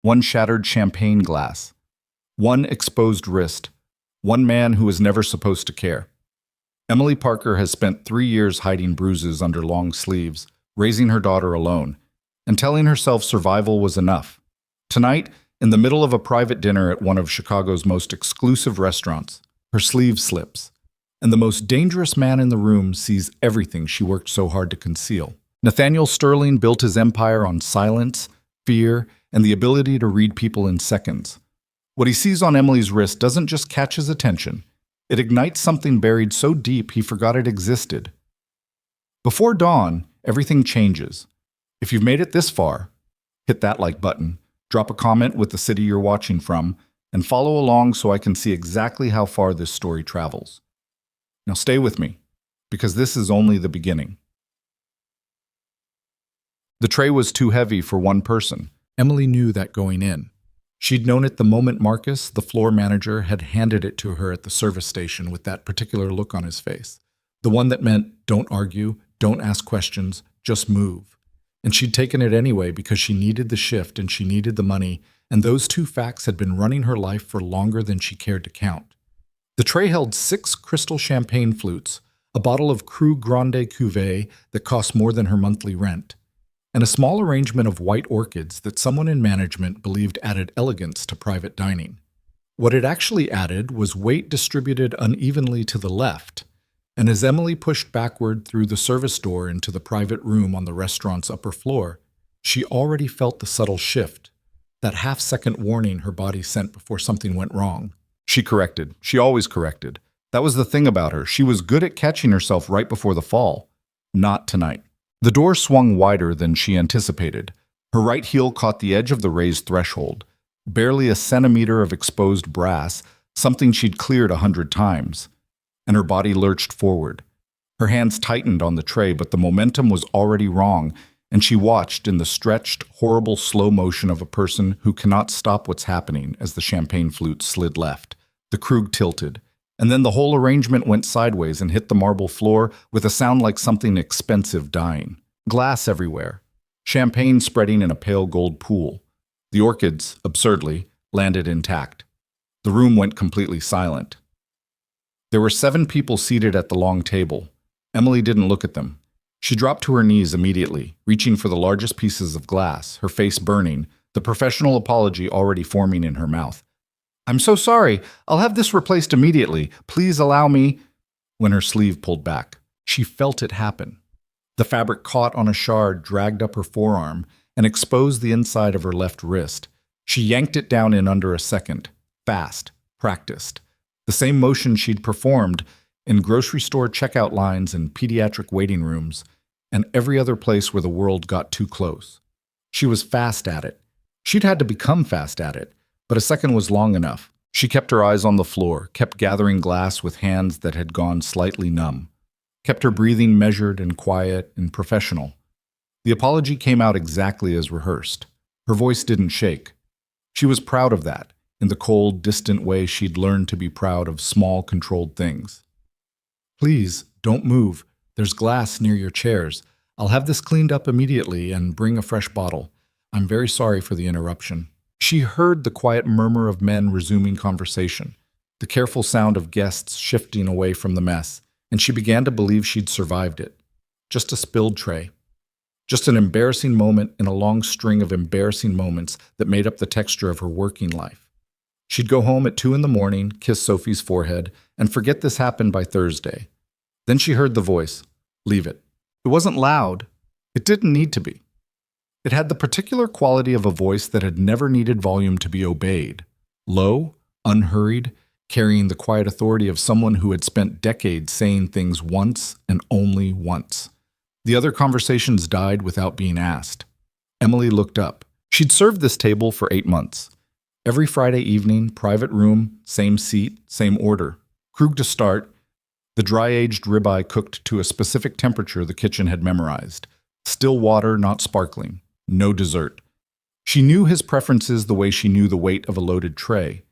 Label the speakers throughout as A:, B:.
A: one shattered champagne glass, one exposed wrist, one man who was never supposed to care. Emily Parker has spent 3 years hiding bruises under long sleeves, raising her daughter alone, and telling herself survival was enough. Tonight, in the middle of a private dinner at one of Chicago's most exclusive restaurants, her sleeve slips, and the most dangerous man in the room sees everything she worked so hard to conceal. Nathaniel Sterling built his empire on silence, fear, and the ability to read people in seconds. What he sees on Emily's wrist doesn't just catch his attention, it ignites something buried so deep he forgot it existed. Before dawn, everything changes. If you've made it this far, hit that like button, drop a comment with the city you're watching from, and follow along so I can see exactly how far this story travels. Now stay with me, because this is only the beginning. The tray was too heavy for one person. Emily knew that going in. She'd known it the moment Marcus, the floor manager, had handed it to her at the service station with that particular look on his face. The one that meant, don't argue, don't ask questions, just move. And she'd taken it anyway because she needed the shift and she needed the money, and those two facts had been running her life for longer than she cared to count. The tray held 6 crystal champagne flutes, a bottle of Cru Grande Cuvée that cost more than her monthly rent, and a small arrangement of white orchids that someone in management believed added elegance to private dining. What it actually added was weight distributed unevenly to the left, and as Emily pushed backward through the service door into the private room on the restaurant's upper floor, she already felt the subtle shift, that half-second warning her body sent before something went wrong. She corrected. She always corrected. That was the thing about her. She was good at catching herself right before the fall. Not tonight. The door swung wider than she anticipated. Her right heel caught the edge of the raised threshold, barely a centimeter of exposed brass, something she'd cleared 100 times, and her body lurched forward. Her hands tightened on the tray, but the momentum was already wrong, and she watched in the stretched, horrible slow motion of a person who cannot stop what's happening as the champagne flute slid left. The Krug tilted, and then the whole arrangement went sideways and hit the marble floor with a sound like something expensive dying. Glass everywhere. Champagne spreading in a pale gold pool. The orchids, absurdly, landed intact. The room went completely silent. There were 7 people seated at the long table. Emily didn't look at them. She dropped to her knees immediately, reaching for the largest pieces of glass, her face burning, the professional apology already forming in her mouth. "I'm so sorry. I'll have this replaced immediately. Please allow me." When her sleeve pulled back, she felt it happen. The fabric caught on a shard, dragged up her forearm, and exposed the inside of her left wrist. She yanked it down in under a second. Fast. Practiced. The same motion she'd performed in grocery store checkout lines and pediatric waiting rooms, and every other place where the world got too close. She was fast at it. She'd had to become fast at it, but a second was long enough. She kept her eyes on the floor, kept gathering glass with hands that had gone slightly numb, kept her breathing measured and quiet and professional. The apology came out exactly as rehearsed. Her voice didn't shake. She was proud of that, in the cold, distant way she'd learned to be proud of small, controlled things. "Please, don't move. There's glass near your chairs. I'll have this cleaned up immediately and bring a fresh bottle. I'm very sorry for the interruption." She heard the quiet murmur of men resuming conversation, the careful sound of guests shifting away from the mess, and she began to believe she'd survived it. Just a spilled tray. Just an embarrassing moment in a long string of embarrassing moments that made up the texture of her working life. She'd go home at 2 in the morning, kiss Sophie's forehead, and forget this happened by Thursday. Then she heard the voice. Leave it. It wasn't loud. It didn't need to be. It had the particular quality of a voice that had never needed volume to be obeyed. Low, unhurried, carrying the quiet authority of someone who had spent decades saying things once and only once. The other conversations died without being asked. Emily looked up. She'd served this table for 8 months. Every Friday evening, private room, same seat, same order. Krug to start, the dry-aged ribeye cooked to a specific temperature the kitchen had memorized. Still water, not sparkling. No dessert. She knew his preferences the way she knew the weight of a loaded tray.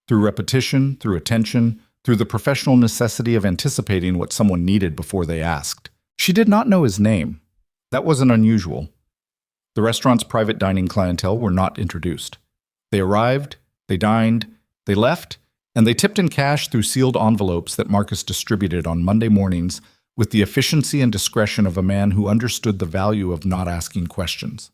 A: Through repetition, through attention, through the professional necessity of anticipating what someone needed before they asked. She did not know his name. That wasn't unusual. The restaurant's private dining clientele were not introduced. They arrived, they dined, they left, and they tipped in cash through sealed envelopes that Marcus distributed on Monday mornings with the efficiency and discretion of a man who understood the value of not asking questions.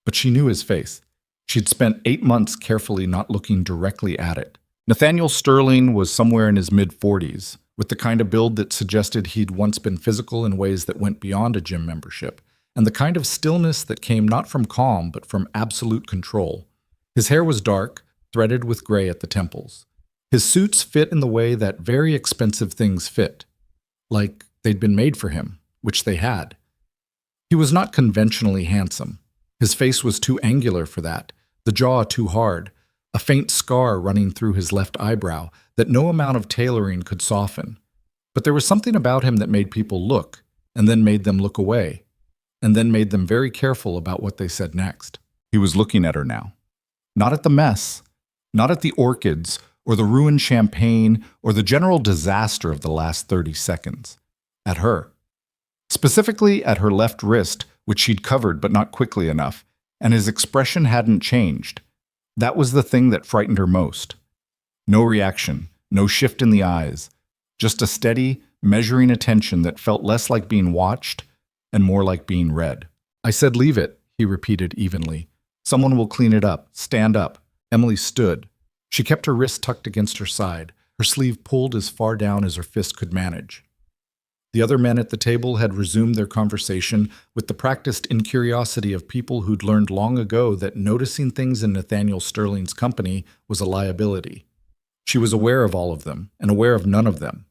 A: But she knew his face. She'd spent 8 months carefully not looking directly at it. Nathaniel Sterling was somewhere in his mid-40s, with the kind of build that suggested he'd once been physical in ways that went beyond a gym membership, and the kind of stillness that came not from calm but from absolute control. His hair was dark, threaded with gray at the temples. His suits fit in the way that very expensive things fit, like they'd been made for him, which they had. He was not conventionally handsome. His face was too angular for that, the jaw too hard, a faint scar running through his left eyebrow that no amount of tailoring could soften. But there was something about him that made people look, and then made them look away, and then made them very careful about what they said next. He was looking at her now. Not at the mess, not at the orchids, or the ruined champagne, or the general disaster of the last 30 seconds. At her. Specifically at her left wrist, which she'd covered but not quickly enough, and his expression hadn't changed. That was the thing that frightened her most. No reaction, no shift in the eyes, just a steady, measuring attention that felt less like being watched and more like being read. "I said leave it," he repeated evenly. "Someone will clean it up. Stand up." Emily stood. She kept her wrist tucked against her side, her sleeve pulled as far down as her fist could manage. The other men at the table had resumed their conversation with the practiced incuriosity of people who'd learned long ago that noticing things in Nathaniel Sterling's company was a liability. She was aware of all of them, and aware of none of them.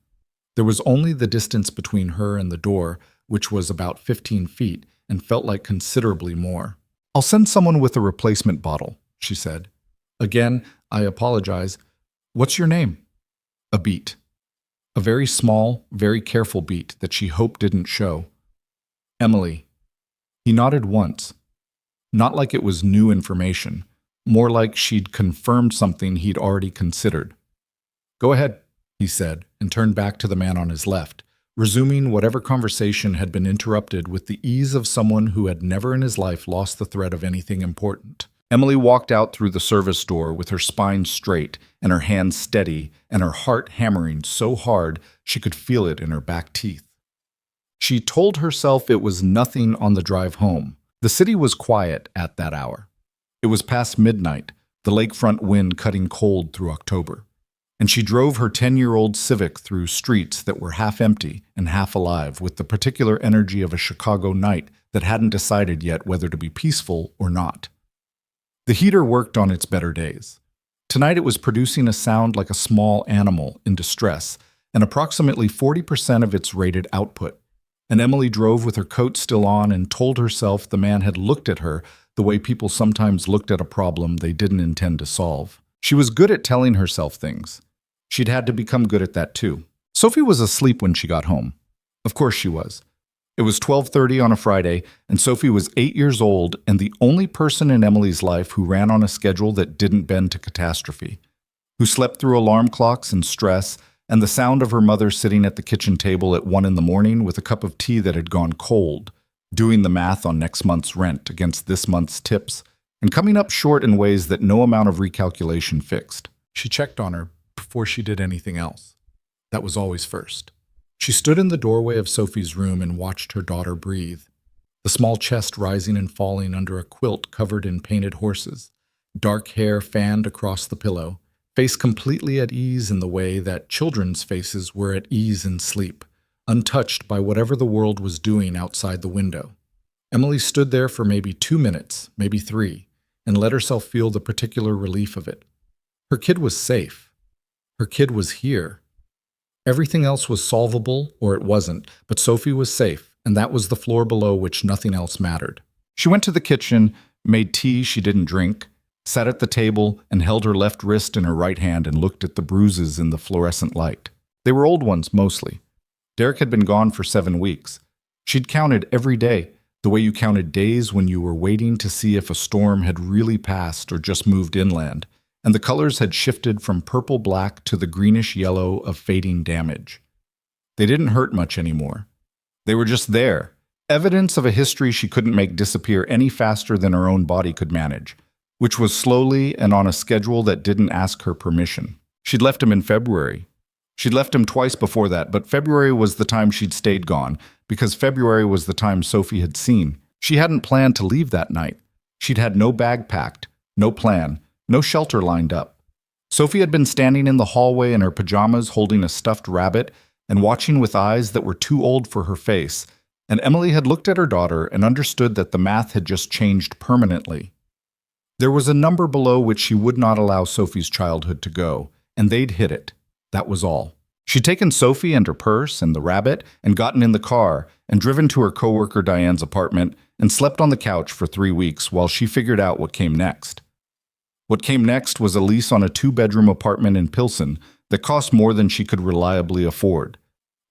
A: There was only the distance between her and the door, which was about 15 feet, and felt like considerably more. "I'll send someone with a replacement bottle," she said. "Again, I apologize. What's your name?" A beat. A very small, very careful beat that she hoped didn't show. "Emily." He nodded once. Not like it was new information, more like she'd confirmed something he'd already considered. "Go ahead," he said, and turned back to the man on his left, resuming whatever conversation had been interrupted with the ease of someone who had never in his life lost the thread of anything important. Emily walked out through the service door with her spine straight and her hands steady and her heart hammering so hard she could feel it in her back teeth. She told herself it was nothing on the drive home. The city was quiet at that hour. It was past midnight, the lakefront wind cutting cold through October. And she drove her 10-year-old Civic through streets that were half empty and half alive with the particular energy of a Chicago night that hadn't decided yet whether to be peaceful or not. The heater worked on its better days. Tonight it was producing a sound like a small animal in distress, and approximately 40% of its rated output. And Emily drove with her coat still on and told herself the man had looked at her the way people sometimes looked at a problem they didn't intend to solve. She was good at telling herself things. She'd had to become good at that too. Sophie was asleep when she got home. Of course she was. It was 12:30 on a Friday, and Sophie was 8 years old and the only person in Emily's life who ran on a schedule that didn't bend to catastrophe, who slept through alarm clocks and stress and the sound of her mother sitting at the kitchen table at 1 in the morning with a cup of tea that had gone cold, doing the math on next month's rent against this month's tips, and coming up short in ways that no amount of recalculation fixed. She checked on her before she did anything else. That was always first. She stood in the doorway of Sophie's room and watched her daughter breathe, the small chest rising and falling under a quilt covered in painted horses, dark hair fanned across the pillow, face completely at ease in the way that children's faces were at ease in sleep, untouched by whatever the world was doing outside the window. Emily stood there for maybe 2 minutes, maybe 3, and let herself feel the particular relief of it. Her kid was safe. Her kid was here. Everything else was solvable, or it wasn't, but Sophie was safe, and that was the floor below which nothing else mattered. She went to the kitchen, made tea she didn't drink, sat at the table, and held her left wrist in her right hand and looked at the bruises in the fluorescent light. They were old ones, mostly. Derek had been gone for 7 weeks. She'd counted every day, the way you counted days when you were waiting to see if a storm had really passed or just moved inland, and the colors had shifted from purple-black to the greenish-yellow of fading damage. They didn't hurt much anymore. They were just there, evidence of a history she couldn't make disappear any faster than her own body could manage, which was slowly and on a schedule that didn't ask her permission. She'd left him in February. She'd left him twice before that, but February was the time she'd stayed gone, because February was the time Sophie had seen. She hadn't planned to leave that night. She'd had no bag packed, no plan, no shelter lined up. Sophie had been standing in the hallway in her pajamas holding a stuffed rabbit and watching with eyes that were too old for her face, and Emily had looked at her daughter and understood that the math had just changed permanently. There was a number below which she would not allow Sophie's childhood to go, and they'd hit it. That was all. She'd taken Sophie and her purse and the rabbit and gotten in the car and driven to her coworker Diane's apartment and slept on the couch for 3 weeks while she figured out what came next. What came next was a lease on a 2-bedroom apartment in Pilsen that cost more than she could reliably afford,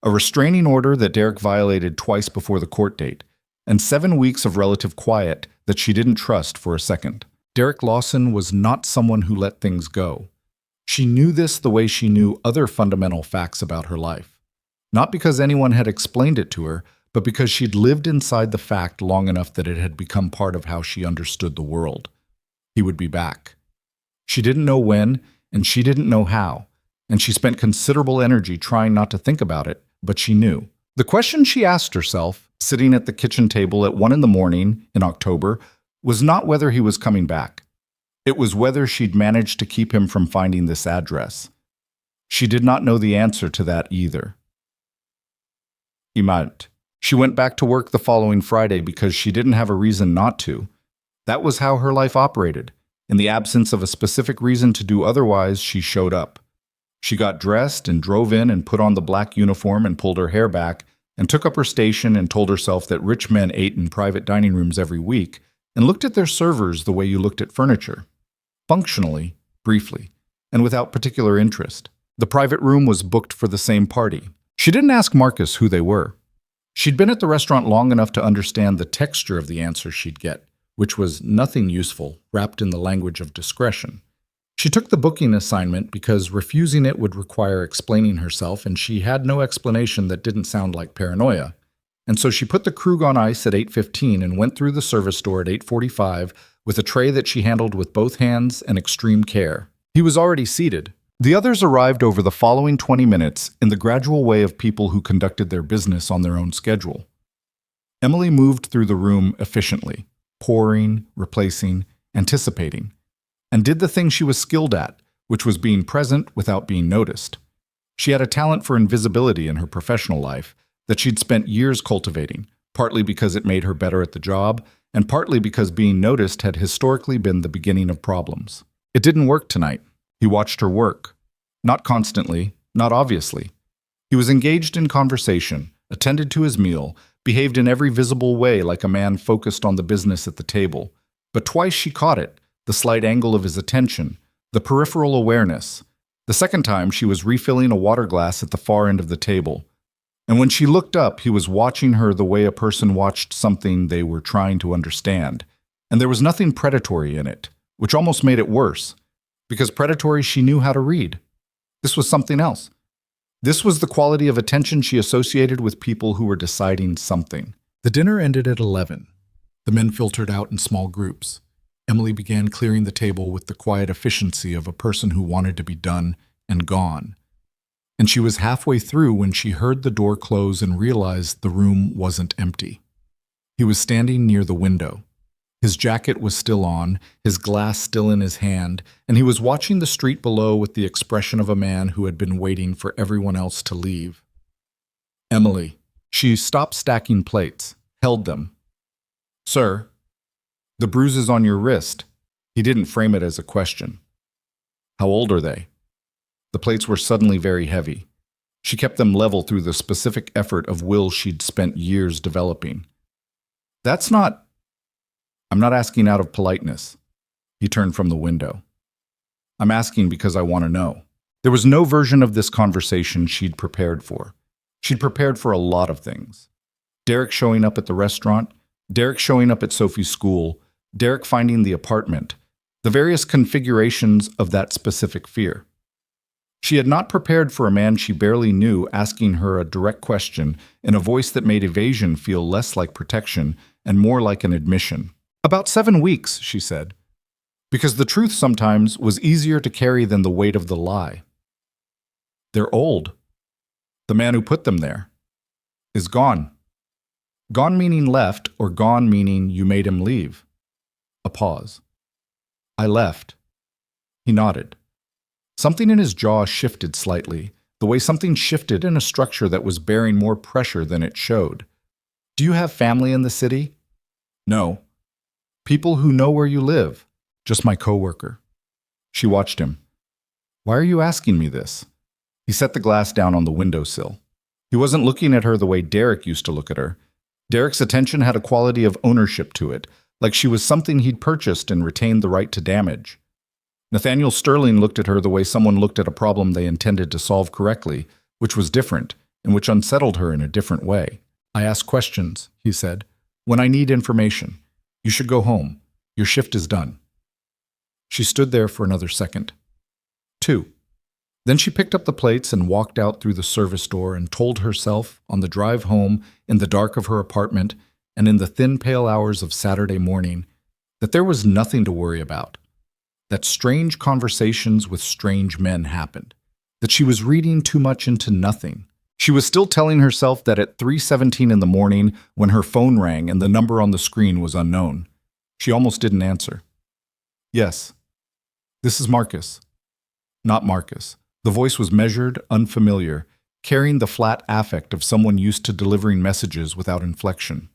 A: a restraining order that Derek violated twice before the court date, and 7 weeks of relative quiet that she didn't trust for a second. Derek Lawson was not someone who let things go. She knew this the way she knew other fundamental facts about her life. Not because anyone had explained it to her, but because she'd lived inside the fact long enough that it had become part of how she understood the world. He would be back. She didn't know when, and she didn't know how, and she spent considerable energy trying not to think about it, but she knew. The question she asked herself, sitting at the kitchen table at 1 a.m. in October, was not whether he was coming back. It was whether she'd managed to keep him from finding this address. She did not know the answer to that either. He might. She went back to work the following Friday because she didn't have a reason not to. That was how her life operated. In the absence of a specific reason to do otherwise, she showed up. She got dressed and drove in and put on the black uniform and pulled her hair back and took up her station and told herself that rich men ate in private dining rooms every week and looked at their servers the way you looked at furniture. Functionally, briefly, and without particular interest. The private room was booked for the same party. She didn't ask Marcus who they were. She'd been at the restaurant long enough to understand the texture of the answer she'd get, which was nothing useful, wrapped in the language of discretion. She took the booking assignment because refusing it would require explaining herself, and she had no explanation that didn't sound like paranoia. And so she put the Krug on ice at 8:15 and went through the service door at 8:45 with a tray that she handled with both hands and extreme care. He was already seated. The others arrived over the following 20 minutes in the gradual way of people who conducted their business on their own schedule. Emily moved through the room efficiently, pouring, replacing, anticipating, and did the thing she was skilled at, which was being present without being noticed. She had a talent for invisibility in her professional life that she'd spent years cultivating, partly because it made her better at the job, and partly because being noticed had historically been the beginning of problems. It didn't work tonight. He watched her work. Not constantly, not obviously. He was engaged in conversation, attended to his meal, behaved in every visible way like a man focused on the business at the table. But twice she caught it, the slight angle of his attention, the peripheral awareness. The second time she was refilling a water glass at the far end of the table. And when she looked up, he was watching her the way a person watched something they were trying to understand. And there was nothing predatory in it, which almost made it worse. Because predatory she knew how to read. This was something else. This was the quality of attention she associated with people who were deciding something. The dinner ended at 11. The men filtered out in small groups. Emily began clearing the table with the quiet efficiency of a person who wanted to be done and gone. And she was halfway through when she heard the door close and realized the room wasn't empty. He was standing near the window. His jacket was still on, his glass still in his hand, and he was watching the street below with the expression of a man who had been waiting for everyone else to leave. Emily. She stopped stacking plates, held them. "Sir, the bruises on your wrist." He didn't frame it as a question. "How old are they?" The plates were suddenly very heavy. She kept them level through the specific effort of will she'd spent years developing. I'm not asking out of politeness." He turned from the window. "I'm asking because I want to know." There was no version of this conversation she'd prepared for. She'd prepared for a lot of things. Derek showing up at the restaurant, Derek showing up at Sophie's school, Derek finding the apartment, the various configurations of that specific fear. She had not prepared for a man she barely knew asking her a direct question in a voice that made evasion feel less like protection and more like an admission. "About 7 weeks," she said. Because the truth sometimes was easier to carry than the weight of the lie. They're old. The man who put them there is gone. Gone meaning left, or gone meaning you made him leave. A pause. I left. He nodded. Something in his jaw shifted slightly, the way something shifted in a structure that was bearing more pressure than it showed. Do you have family in the city? No. People who know where you live? Just my coworker. She watched him. Why are you asking me this? He set the glass down on the windowsill. He wasn't looking at her the way Derek used to look at her. Derek's attention had a quality of ownership to it, like she was something he'd purchased and retained the right to damage. Nathaniel Sterling looked at her the way someone looked at a problem they intended to solve correctly, which was different, and which unsettled her in a different way. I ask questions, he said, when I need information. You should go home. Your shift is done. She stood there for another second. 2. Then she picked up the plates and walked out through the service door and told herself, on the drive home, in the dark of her apartment, and in the thin pale hours of Saturday morning, that there was nothing to worry about. That strange conversations with strange men happened. That she was reading too much into nothing. She was still telling herself that at 3:17 in the morning, when her phone rang and the number on the screen was unknown, she almost didn't answer. Yes. This is Marcus. Not Marcus. The voice was measured, unfamiliar, carrying the flat affect of someone used to delivering messages without inflection.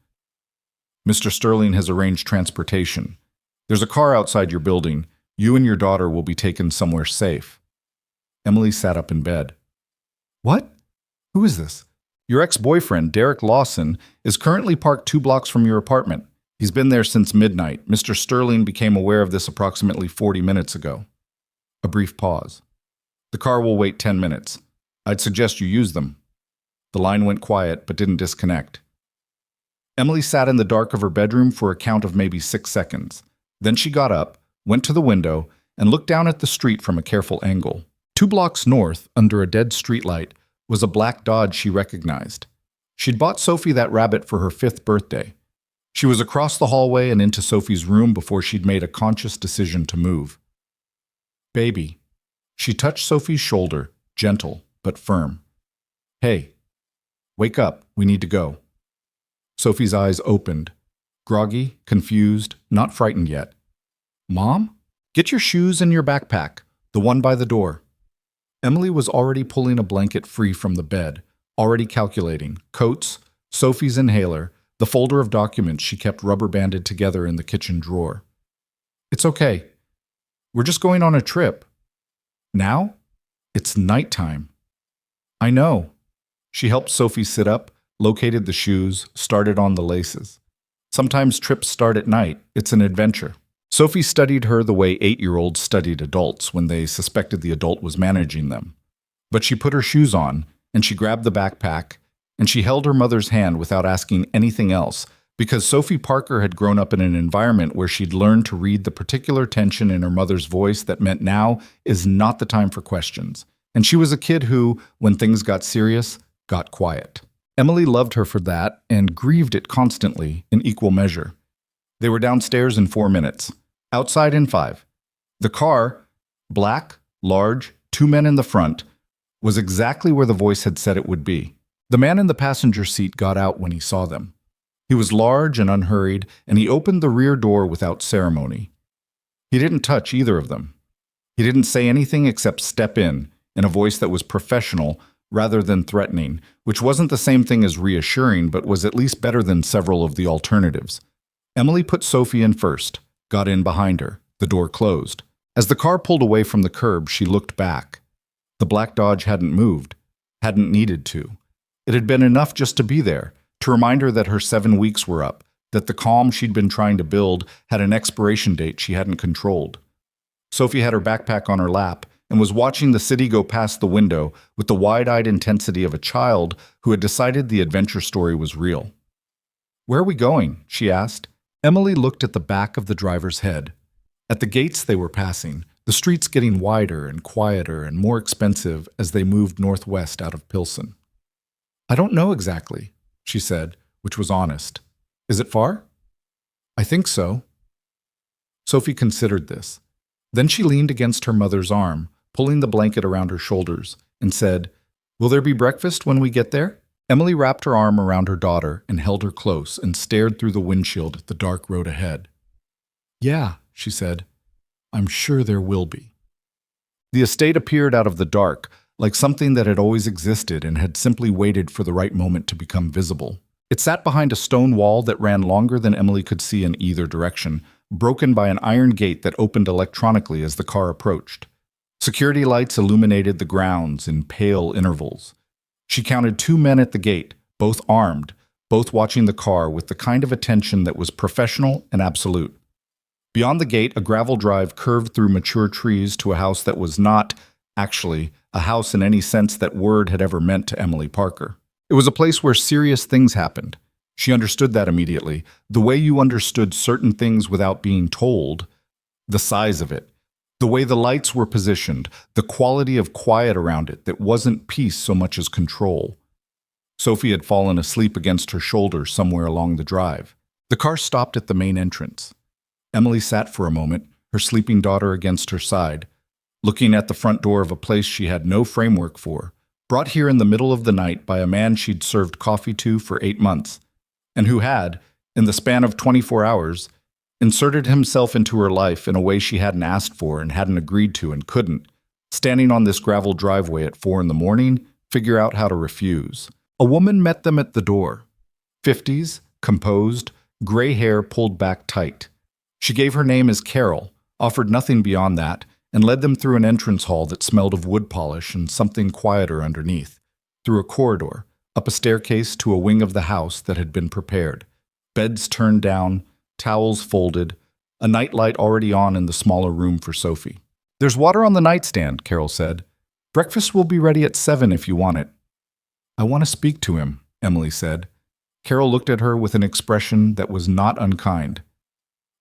A: Mr. Sterling has arranged transportation. There's a car outside your building. You and your daughter will be taken somewhere safe. Emily sat up in bed. What? Who is this? Your ex-boyfriend, Derek Lawson, is currently parked 2 blocks from your apartment. He's been there since midnight. Mr. Sterling became aware of this approximately 40 minutes ago. A brief pause. The car will wait 10 minutes. I'd suggest you use them. The line went quiet, but didn't disconnect. Emily sat in the dark of her bedroom for a count of maybe 6 seconds. Then she got up, went to the window, and looked down at the street from a careful angle. 2 blocks north, under a dead streetlight, was a black Dodge she recognized. She'd bought Sophie that rabbit for her 5th birthday. She was across the hallway and into Sophie's room before she'd made a conscious decision to move. Baby. She touched Sophie's shoulder, gentle but firm. Hey, wake up, we need to go. Sophie's eyes opened, groggy, confused, not frightened yet. Mom? Get your shoes and your backpack, the one by the door. Emily was already pulling a blanket free from the bed, already calculating coats, Sophie's inhaler, the folder of documents she kept rubber-banded together in the kitchen drawer. It's okay. We're just going on a trip. Now? It's nighttime. I know. She helped Sophie sit up, located the shoes, started on the laces. Sometimes trips start at night. It's an adventure. Sophie studied her the way 8-year-olds studied adults when they suspected the adult was managing them. But she put her shoes on, and she grabbed the backpack, and she held her mother's hand without asking anything else, because Sophie Parker had grown up in an environment where she'd learned to read the particular tension in her mother's voice that meant now is not the time for questions. And she was a kid who, when things got serious, got quiet. Emily loved her for that and grieved it constantly in equal measure. They were downstairs in 4 minutes, outside in 5. The car, black, large, 2 men in the front, was exactly where the voice had said it would be. The man in the passenger seat got out when he saw them. He was large and unhurried, and he opened the rear door without ceremony. He didn't touch either of them. He didn't say anything except step in a voice that was professional rather than threatening, which wasn't the same thing as reassuring, but was at least better than several of the alternatives. Emily put Sophie in first, got in behind her. The door closed. As the car pulled away from the curb, she looked back. The black Dodge hadn't moved, hadn't needed to. It had been enough just to be there, to remind her that her 7 weeks were up, that the calm she'd been trying to build had an expiration date she hadn't controlled. Sophie had her backpack on her lap and was watching the city go past the window with the wide-eyed intensity of a child who had decided the adventure story was real. "Where are we going?" she asked. Emily looked at the back of the driver's head. At the gates they were passing, the streets getting wider and quieter and more expensive as they moved northwest out of Pilsen. "I don't know exactly," she said, which was honest. "Is it far?" "I think so." Sophie considered this. Then she leaned against her mother's arm, pulling the blanket around her shoulders, and said, "Will there be breakfast when we get there?" Emily wrapped her arm around her daughter and held her close and stared through the windshield at the dark road ahead. "Yeah," she said, "I'm sure there will be." The estate appeared out of the dark, like something that had always existed and had simply waited for the right moment to become visible. It sat behind a stone wall that ran longer than Emily could see in either direction, broken by an iron gate that opened electronically as the car approached. Security lights illuminated the grounds in pale intervals. She counted 2 men at the gate, both armed, both watching the car with the kind of attention that was professional and absolute. Beyond the gate, a gravel drive curved through mature trees to a house that was not, actually, a house in any sense that word had ever meant to Emily Parker. It was a place where serious things happened. She understood that immediately. The way you understood certain things without being told, the size of it, the way the lights were positioned, the quality of quiet around it that wasn't peace so much as control. Sophie had fallen asleep against her shoulder somewhere along the drive. The car stopped at the main entrance. Emily sat for a moment, her sleeping daughter against her side, looking at the front door of a place she had no framework for, brought here in the middle of the night by a man she'd served coffee to for 8 months, and who had, in the span of 24 hours, inserted himself into her life in a way she hadn't asked for and hadn't agreed to and couldn't, standing on this gravel driveway at 4 in the morning, figure out how to refuse. A woman met them at the door. 50s, composed, gray hair pulled back tight. She gave her name as Carol, offered nothing beyond that, and led them through an entrance hall that smelled of wood polish and something quieter underneath, through a corridor, up a staircase to a wing of the house that had been prepared. Beds turned down, towels folded, a nightlight already on in the smaller room for Sophie. "There's water on the nightstand," Carol said. "Breakfast will be ready at 7 if you want it." "I want to speak to him," Emily said. Carol looked at her with an expression that was not unkind.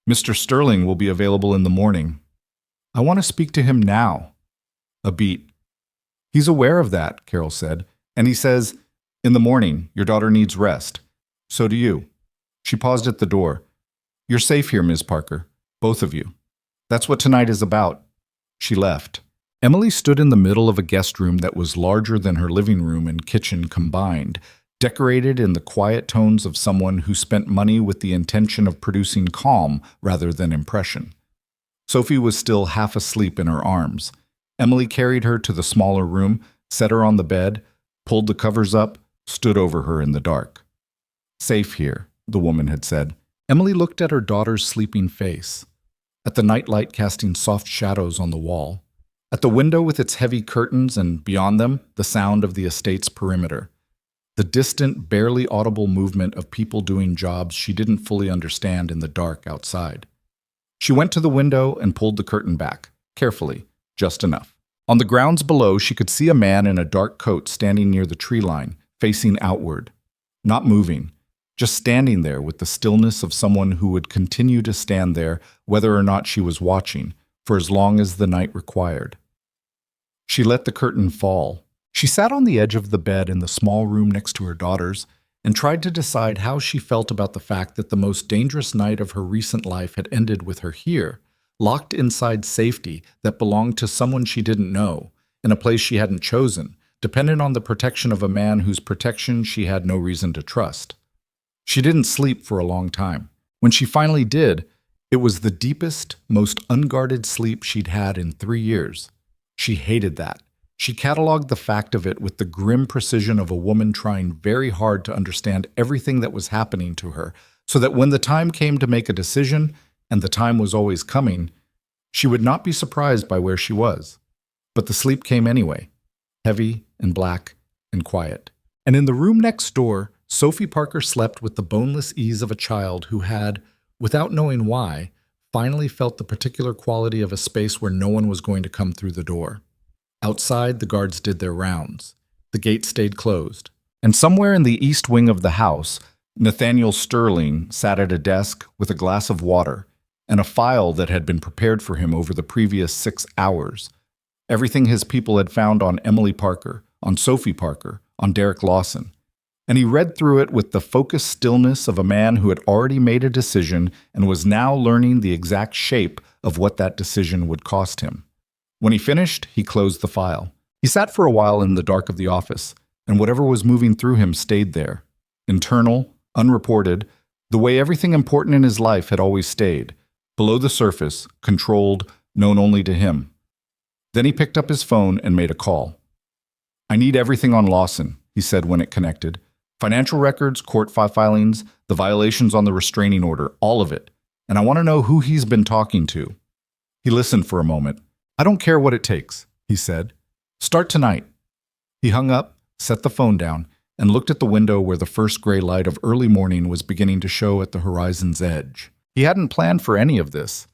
A: "Mr. Sterling will be available in the morning." "I want to speak to him now." A beat. "He's aware of that," Carol said, "and he says, 'In the morning, your daughter needs rest. So do you.'" She paused at the door. "You're safe here, Ms. Parker. Both of you. That's what tonight is about." She left. Emily stood in the middle of a guest room that was larger than her living room and kitchen combined, decorated in the quiet tones of someone who spent money with the intention of producing calm rather than impression. Sophie was still half asleep in her arms. Emily carried her to the smaller room, set her on the bed, pulled the covers up, stood over her in the dark. "Safe here," the woman had said. Emily looked at her daughter's sleeping face, at the nightlight casting soft shadows on the wall, at the window with its heavy curtains and, beyond them, the sound of the estate's perimeter. The distant, barely audible movement of people doing jobs she didn't fully understand in the dark outside. She went to the window and pulled the curtain back, carefully, just enough. On the grounds below, she could see a man in a dark coat standing near the tree line, facing outward. Not moving, just standing there with the stillness of someone who would continue to stand there whether or not she was watching, for as long as the night required. She let the curtain fall. She sat on the edge of the bed in the small room next to her daughter's and tried to decide how she felt about the fact that the most dangerous night of her recent life had ended with her here, locked inside safety that belonged to someone she didn't know, in a place she hadn't chosen, dependent on the protection of a man whose protection she had no reason to trust. She didn't sleep for a long time. When she finally did, it was the deepest, most unguarded sleep she'd had in 3 years. She hated that. She cataloged the fact of it with the grim precision of a woman trying very hard to understand everything that was happening to her, so that when the time came to make a decision, and the time was always coming, she would not be surprised by where she was. But the sleep came anyway, heavy and black and quiet. And in the room next door, Sophie Parker slept with the boneless ease of a child who had, without knowing why, finally felt the particular quality of a space where no one was going to come through the door. Outside, the guards did their rounds. The gate stayed closed. And somewhere in the east wing of the house, Nathaniel Sterling sat at a desk with a glass of water and a file that had been prepared for him over the previous 6 hours. Everything his people had found on Emily Parker, on Sophie Parker, on Derek Lawson. And he read through it with the focused stillness of a man who had already made a decision and was now learning the exact shape of what that decision would cost him. When he finished, he closed the file. He sat for a while in the dark of the office, and whatever was moving through him stayed there. Internal, unreported, the way everything important in his life had always stayed. Below the surface, controlled, known only to him. Then he picked up his phone and made a call. "I need everything on Lawson," he said when it connected. "Financial records, court filings, the violations on the restraining order, all of it. And I want to know who he's been talking to." He listened for a moment. "I don't care what it takes," he said. "Start tonight." He hung up, set the phone down, and looked at the window where the first gray light of early morning was beginning to show at the horizon's edge. He hadn't planned for any of this.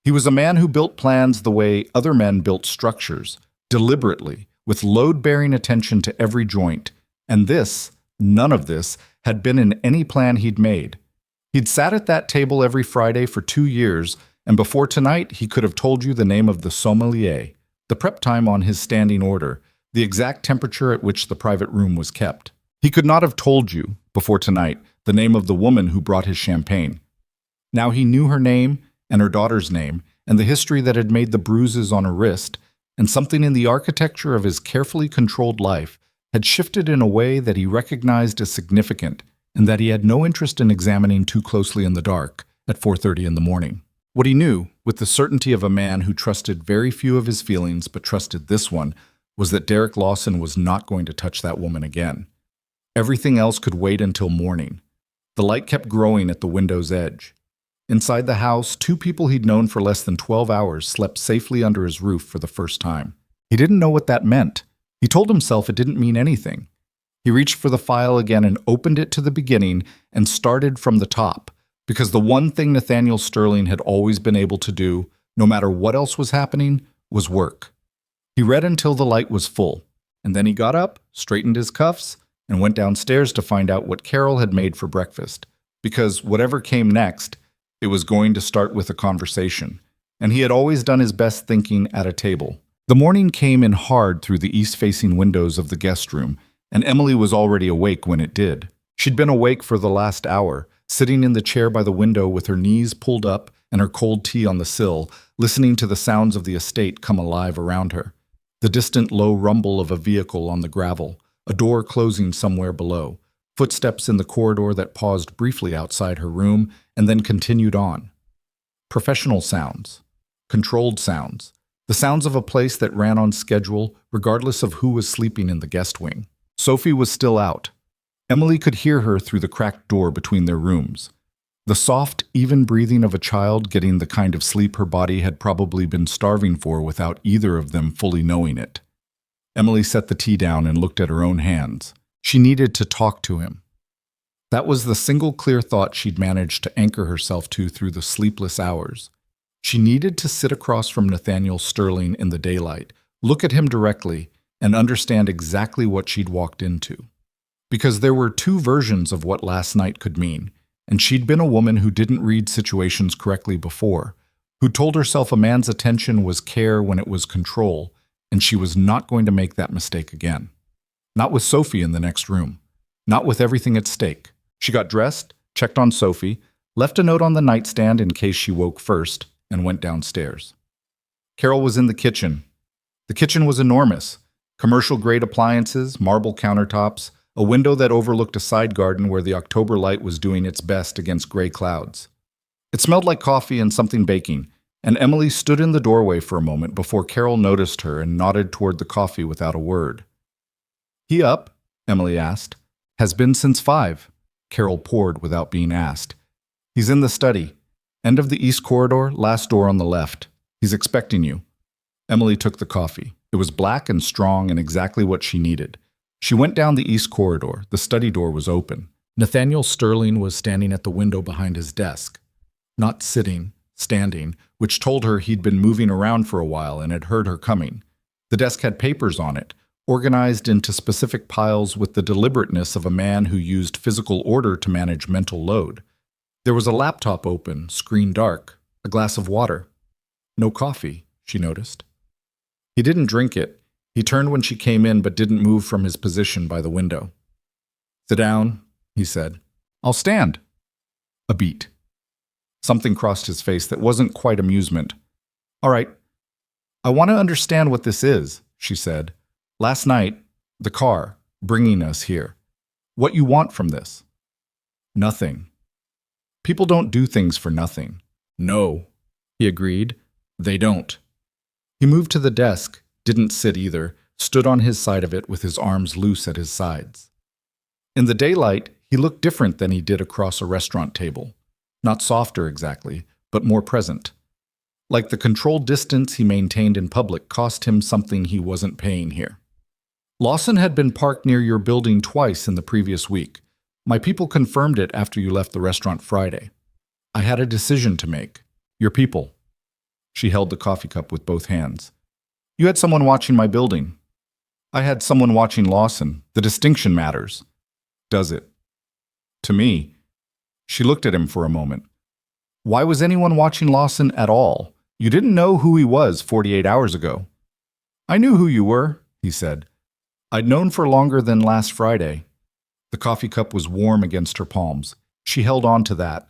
A: He was a man who built plans the way other men built structures, deliberately, with load-bearing attention to every joint. And this, none of this, had been in any plan he'd made. He'd sat at that table every Friday for 2 years, and before tonight he could have told you the name of the sommelier, the prep time on his standing order, the exact temperature at which the private room was kept. He could not have told you, before tonight, the name of the woman who brought his champagne. Now he knew her name and her daughter's name, and the history that had made the bruises on her wrist, and something in the architecture of his carefully controlled life had shifted in a way that he recognized as significant, and that he had no interest in examining too closely in the dark at 4:30 in the morning. What he knew, with the certainty of a man who trusted very few of his feelings but trusted this one, was that Derek Lawson was not going to touch that woman again. Everything else could wait until morning. The light kept growing at the window's edge. Inside the house, 2 people he'd known for less than 12 hours slept safely under his roof for the first time. He didn't know what that meant. He told himself it didn't mean anything. He reached for the file again and opened it to the beginning and started from the top, because the one thing Nathaniel Sterling had always been able to do, no matter what else was happening, was work. He read until the light was full, and then he got up, straightened his cuffs, and went downstairs to find out what Carol had made for breakfast, because whatever came next, it was going to start with a conversation, and he had always done his best thinking at a table. The morning came in hard through the east-facing windows of the guest room, and Emily was already awake when it did. She'd been awake for the last hour, sitting in the chair by the window with her knees pulled up and her cold tea on the sill, listening to the sounds of the estate come alive around her. The distant low rumble of a vehicle on the gravel, a door closing somewhere below, footsteps in the corridor that paused briefly outside her room and then continued on. Professional sounds, controlled sounds, the sounds of a place that ran on schedule regardless of who was sleeping in the guest wing. Sophie was still out. Emily could hear her through the cracked door between their rooms. The soft, even breathing of a child getting the kind of sleep her body had probably been starving for without either of them fully knowing it. Emily set the tea down and looked at her own hands. She needed to talk to him. That was the single clear thought she'd managed to anchor herself to through the sleepless hours. She needed to sit across from Nathaniel Sterling in the daylight, look at him directly, and understand exactly what she'd walked into. Because there were 2 versions of what last night could mean, and she'd been a woman who didn't read situations correctly before, who told herself a man's attention was care when it was control, and she was not going to make that mistake again. Not with Sophie in the next room. Not with everything at stake. She got dressed, checked on Sophie, left a note on the nightstand in case she woke first, and went downstairs. Carol was in the kitchen. The kitchen was enormous. Commercial-grade appliances, marble countertops, a window that overlooked a side garden where the October light was doing its best against gray clouds. It smelled like coffee and something baking, and Emily stood in the doorway for a moment before Carol noticed her and nodded toward the coffee without a word. "He up?" Emily asked. "Has been since 5. Carol poured without being asked. "He's in the study. End of the east corridor, last door on the left. He's expecting you." Emily took the coffee. It was black and strong and exactly what she needed. She went down the east corridor. The study door was open. Nathaniel Sterling was standing at the window behind his desk. Not sitting, standing, which told her he'd been moving around for a while and had heard her coming. The desk had papers on it, organized into specific piles with the deliberateness of a man who used physical order to manage mental load. There was a laptop open, screen dark, a glass of water. No coffee, she noticed. He didn't drink it. He turned when she came in but didn't move from his position by the window. "Sit down," he said. "I'll stand." A beat. Something crossed his face that wasn't quite amusement. All right, I want to understand what this is, she said. Last night, the car, bringing us here. What you want from this? Nothing. People don't do things for nothing. No, he agreed. They don't. He moved to the desk, didn't sit either, stood on his side of it with his arms loose at his sides. In the daylight, he looked different than he did across a restaurant table. Not softer exactly, but more present. Like the controlled distance he maintained in public cost him something he wasn't paying here. Lawson had been parked near your building twice in the previous week. My people confirmed it after you left the restaurant Friday. I had a decision to make. Your people. She held the coffee cup with both hands. You had someone watching my building. I had someone watching Lawson. The distinction matters. Does it? To me. She looked at him for a moment. Why was anyone watching Lawson at all? You didn't know who he was 48 hours ago. I knew who you were, he said. I'd known for longer than last Friday. The coffee cup was warm against her palms. She held on to that.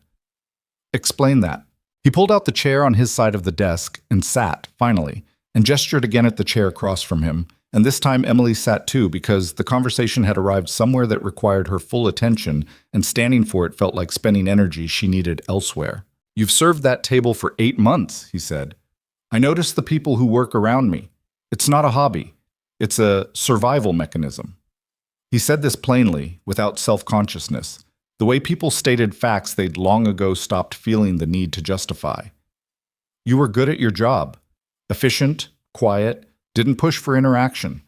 A: Explain that. He pulled out the chair on his side of the desk and sat, finally, and gestured again at the chair across from him, and this time Emily sat too because the conversation had arrived somewhere that required her full attention, and standing for it felt like spending energy she needed elsewhere. You've served that table for 8 months, he said. I notice the people who work around me. It's not a hobby. It's a survival mechanism. He said this plainly, without self-consciousness, the way people stated facts they'd long ago stopped feeling the need to justify. You were good at your job. Efficient, quiet, didn't push for interaction.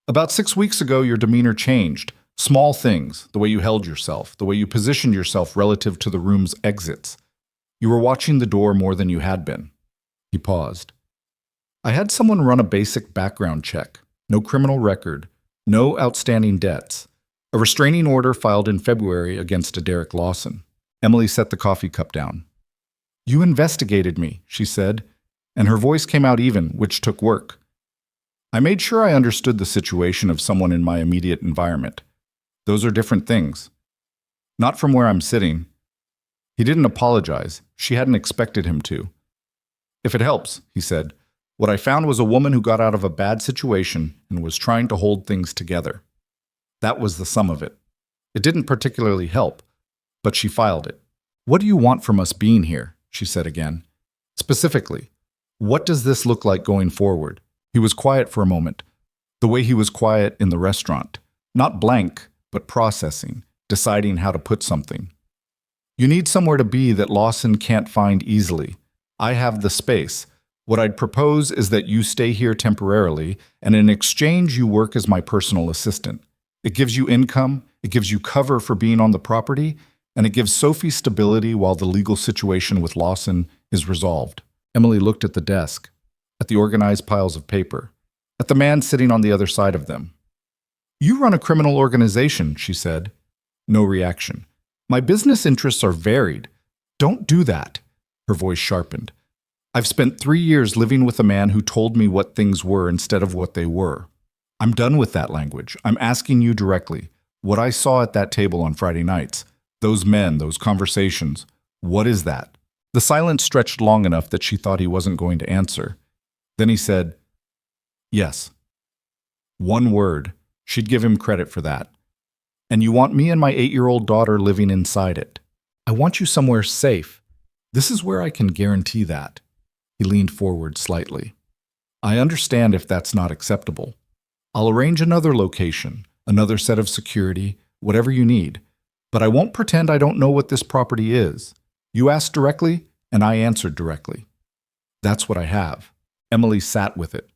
A: About 6 weeks ago, your demeanor changed. Small things, the way you held yourself, the way you positioned yourself relative to the room's exits. You were watching the door more than you had been. He paused. I had someone run a basic background check. No criminal record. No outstanding debts. A restraining order filed in February against a Derek Lawson. Emily set the coffee cup down. You investigated me, she said, and her voice came out even, which took work. I made sure I understood the situation of someone in my immediate environment. Those are different things. Not from where I'm sitting. He didn't apologize. She hadn't expected him to. If it helps, he said, what I found was a woman who got out of a bad situation and was trying to hold things together. That was the sum of it. It didn't particularly help, but she filed it. What do you want from us being here? She said again. Specifically, what does this look like going forward? He was quiet for a moment, the way he was quiet in the restaurant. Not blank, but processing, deciding how to put something. You need somewhere to be that Lawson can't find easily. I have the space. What I'd propose is that you stay here temporarily, and in exchange you work as my personal assistant. It gives you income, it gives you cover for being on the property, and it gives Sophie stability while the legal situation with Lawson is resolved. Emily looked at the desk, at the organized piles of paper, at the man sitting on the other side of them. You run a criminal organization, she said. No reaction. My business interests are varied. Don't do that. Her voice sharpened. I've spent 3 years living with a man who told me what things were instead of what they were. I'm done with that language. I'm asking you directly. What I saw at that table on Friday nights, those men, those conversations, what is that? The silence stretched long enough that she thought he wasn't going to answer. Then he said, yes. One word. She'd give him credit for that. And you want me and my 8-year-old daughter living inside it. I want you somewhere safe. This is where I can guarantee that. He leaned forward slightly. I understand if that's not acceptable. I'll arrange another location, another set of security, whatever you need. But I won't pretend I don't know what this property is. You asked directly, and I answered directly. That's what I have. Emily sat with it.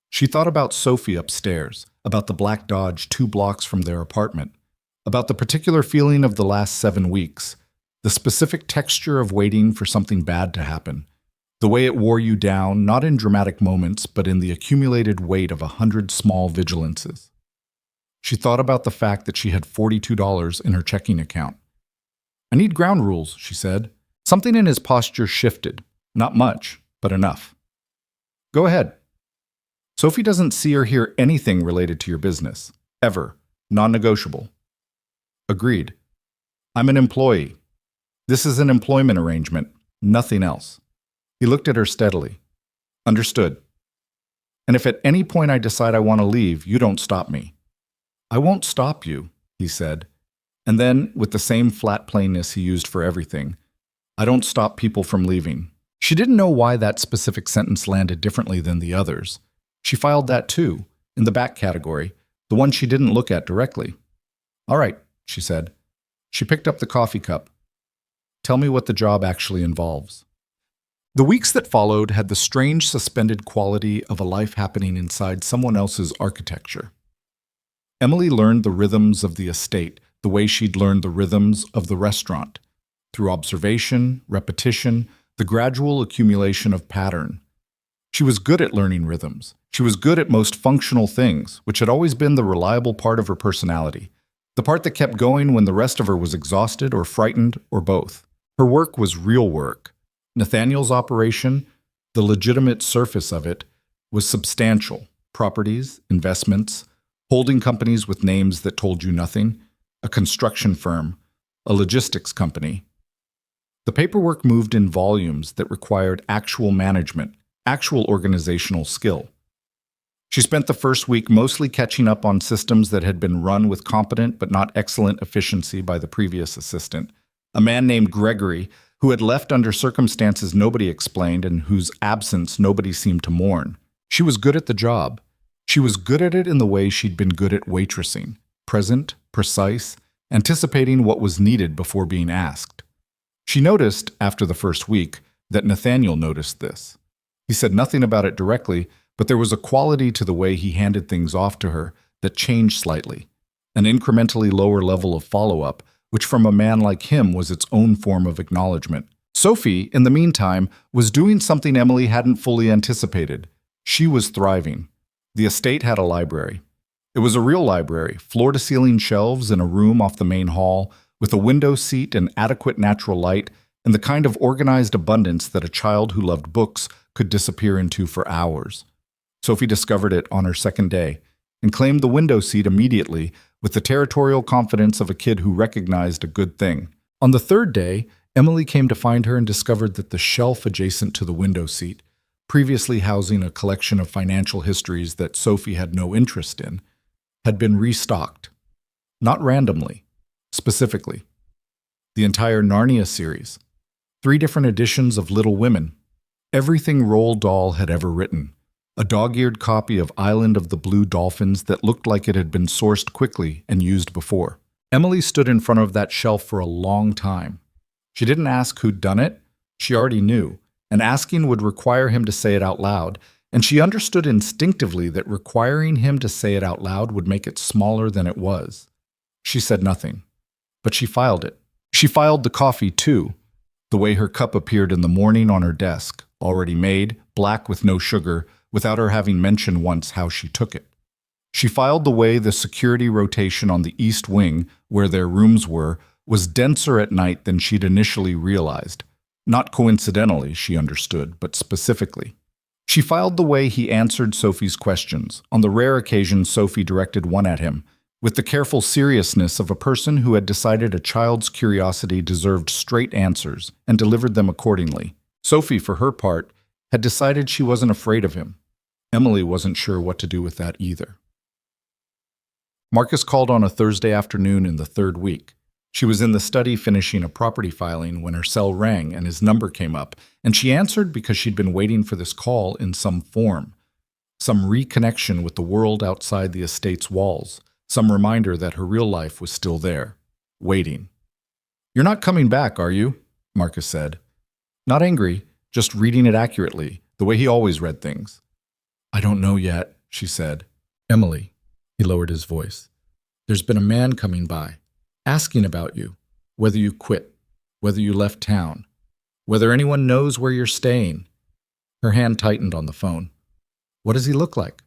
A: She thought about Sophie upstairs, about the black Dodge 2 blocks from their apartment, about the particular feeling of the last 7 weeks, the specific texture of waiting for something bad to happen, the way it wore you down, not in dramatic moments, but in the accumulated weight of 100 small vigilances. She thought about the fact that she had $42 in her checking account. I need ground rules, she said. Something in his posture shifted. Not much, but enough. Go ahead. Sophie doesn't see or hear anything related to your business. Ever. Non-negotiable. Agreed. I'm an employee. This is an employment arrangement. Nothing else. He looked at her steadily. Understood. And if at any point I decide I want to leave, you don't stop me. I won't stop you, he said. And then, with the same flat plainness he used for everything, I don't stop people from leaving. She didn't know why that specific sentence landed differently than the others. She filed that too, in the back category, the one she didn't look at directly. All right, she said. She picked up the coffee cup. Tell me what the job actually involves. The weeks that followed had the strange suspended quality of a life happening inside someone else's architecture. Emily learned the rhythms of the estate the way she'd learned the rhythms of the restaurant, through observation, repetition, the gradual accumulation of pattern. She was good at learning rhythms. She was good at most functional things, which had always been the reliable part of her personality, the part that kept going when the rest of her was exhausted or frightened or both. Her work was real work. Nathaniel's operation, the legitimate surface of it, was substantial. Properties, investments, holding companies with names that told you nothing, a construction firm, a logistics company. The paperwork moved in volumes that required actual management, actual organizational skill. She spent the first week mostly catching up on systems that had been run with competent but not excellent efficiency by the previous assistant, a man named Gregory, who had left under circumstances nobody explained and whose absence nobody seemed to mourn. She was good at the job. She was good at it in the way she'd been good at waitressing, present, precise, anticipating what was needed before being asked. She noticed, after the first week, that Nathaniel noticed this. He said nothing about it directly, but there was a quality to the way he handed things off to her that changed slightly, an incrementally lower level of follow-up, which from a man like him was its own form of acknowledgement. Sophie, in the meantime, was doing something Emily hadn't fully anticipated. She was thriving. The estate had a library. It was a real library, floor-to-ceiling shelves in a room off the main hall, with a window seat and adequate natural light, and the kind of organized abundance that a child who loved books could disappear into for hours. Sophie discovered it on her second day, and claimed the window seat immediately with the territorial confidence of a kid who recognized a good thing. On the third day, Emily came to find her and discovered that the shelf adjacent to the window seat, previously housing a collection of financial histories that Sophie had no interest in, had been restocked. Not randomly, specifically. The entire Narnia series. 3 different editions of Little Women. Everything Roald Dahl had ever written. A dog-eared copy of Island of the Blue Dolphins that looked like it had been sourced quickly and used before. Emily stood in front of that shelf for a long time. She didn't ask who'd done it. She already knew, and asking would require him to say it out loud, and she understood instinctively that requiring him to say it out loud would make it smaller than it was. She said nothing, but she filed it. She filed the coffee, too, the way her cup appeared in the morning on her desk, already made, black with no sugar, without her having mentioned once how she took it. She filed the way the security rotation on the east wing, where their rooms were, was denser at night than she'd initially realized. Not coincidentally, she understood, but specifically. She filed the way he answered Sophie's questions, on the rare occasion Sophie directed one at him, with the careful seriousness of a person who had decided a child's curiosity deserved straight answers and delivered them accordingly. Sophie, for her part, had decided she wasn't afraid of him. Emily wasn't sure what to do with that either. Marcus called on a Thursday afternoon in the 3rd week. She was in the study finishing a property filing when her cell rang and his number came up, and she answered because she'd been waiting for this call in some form, some reconnection with the world outside the estate's walls, some reminder that her real life was still there, waiting. "You're not coming back, are you?" Marcus said. Not angry, just reading it accurately, the way he always read things. "I don't know yet," she said. "Emily," he lowered his voice, "there's been a man coming by, asking about you, whether you quit, whether you left town, whether anyone knows where you're staying." Her hand tightened on the phone. "What does he look like?"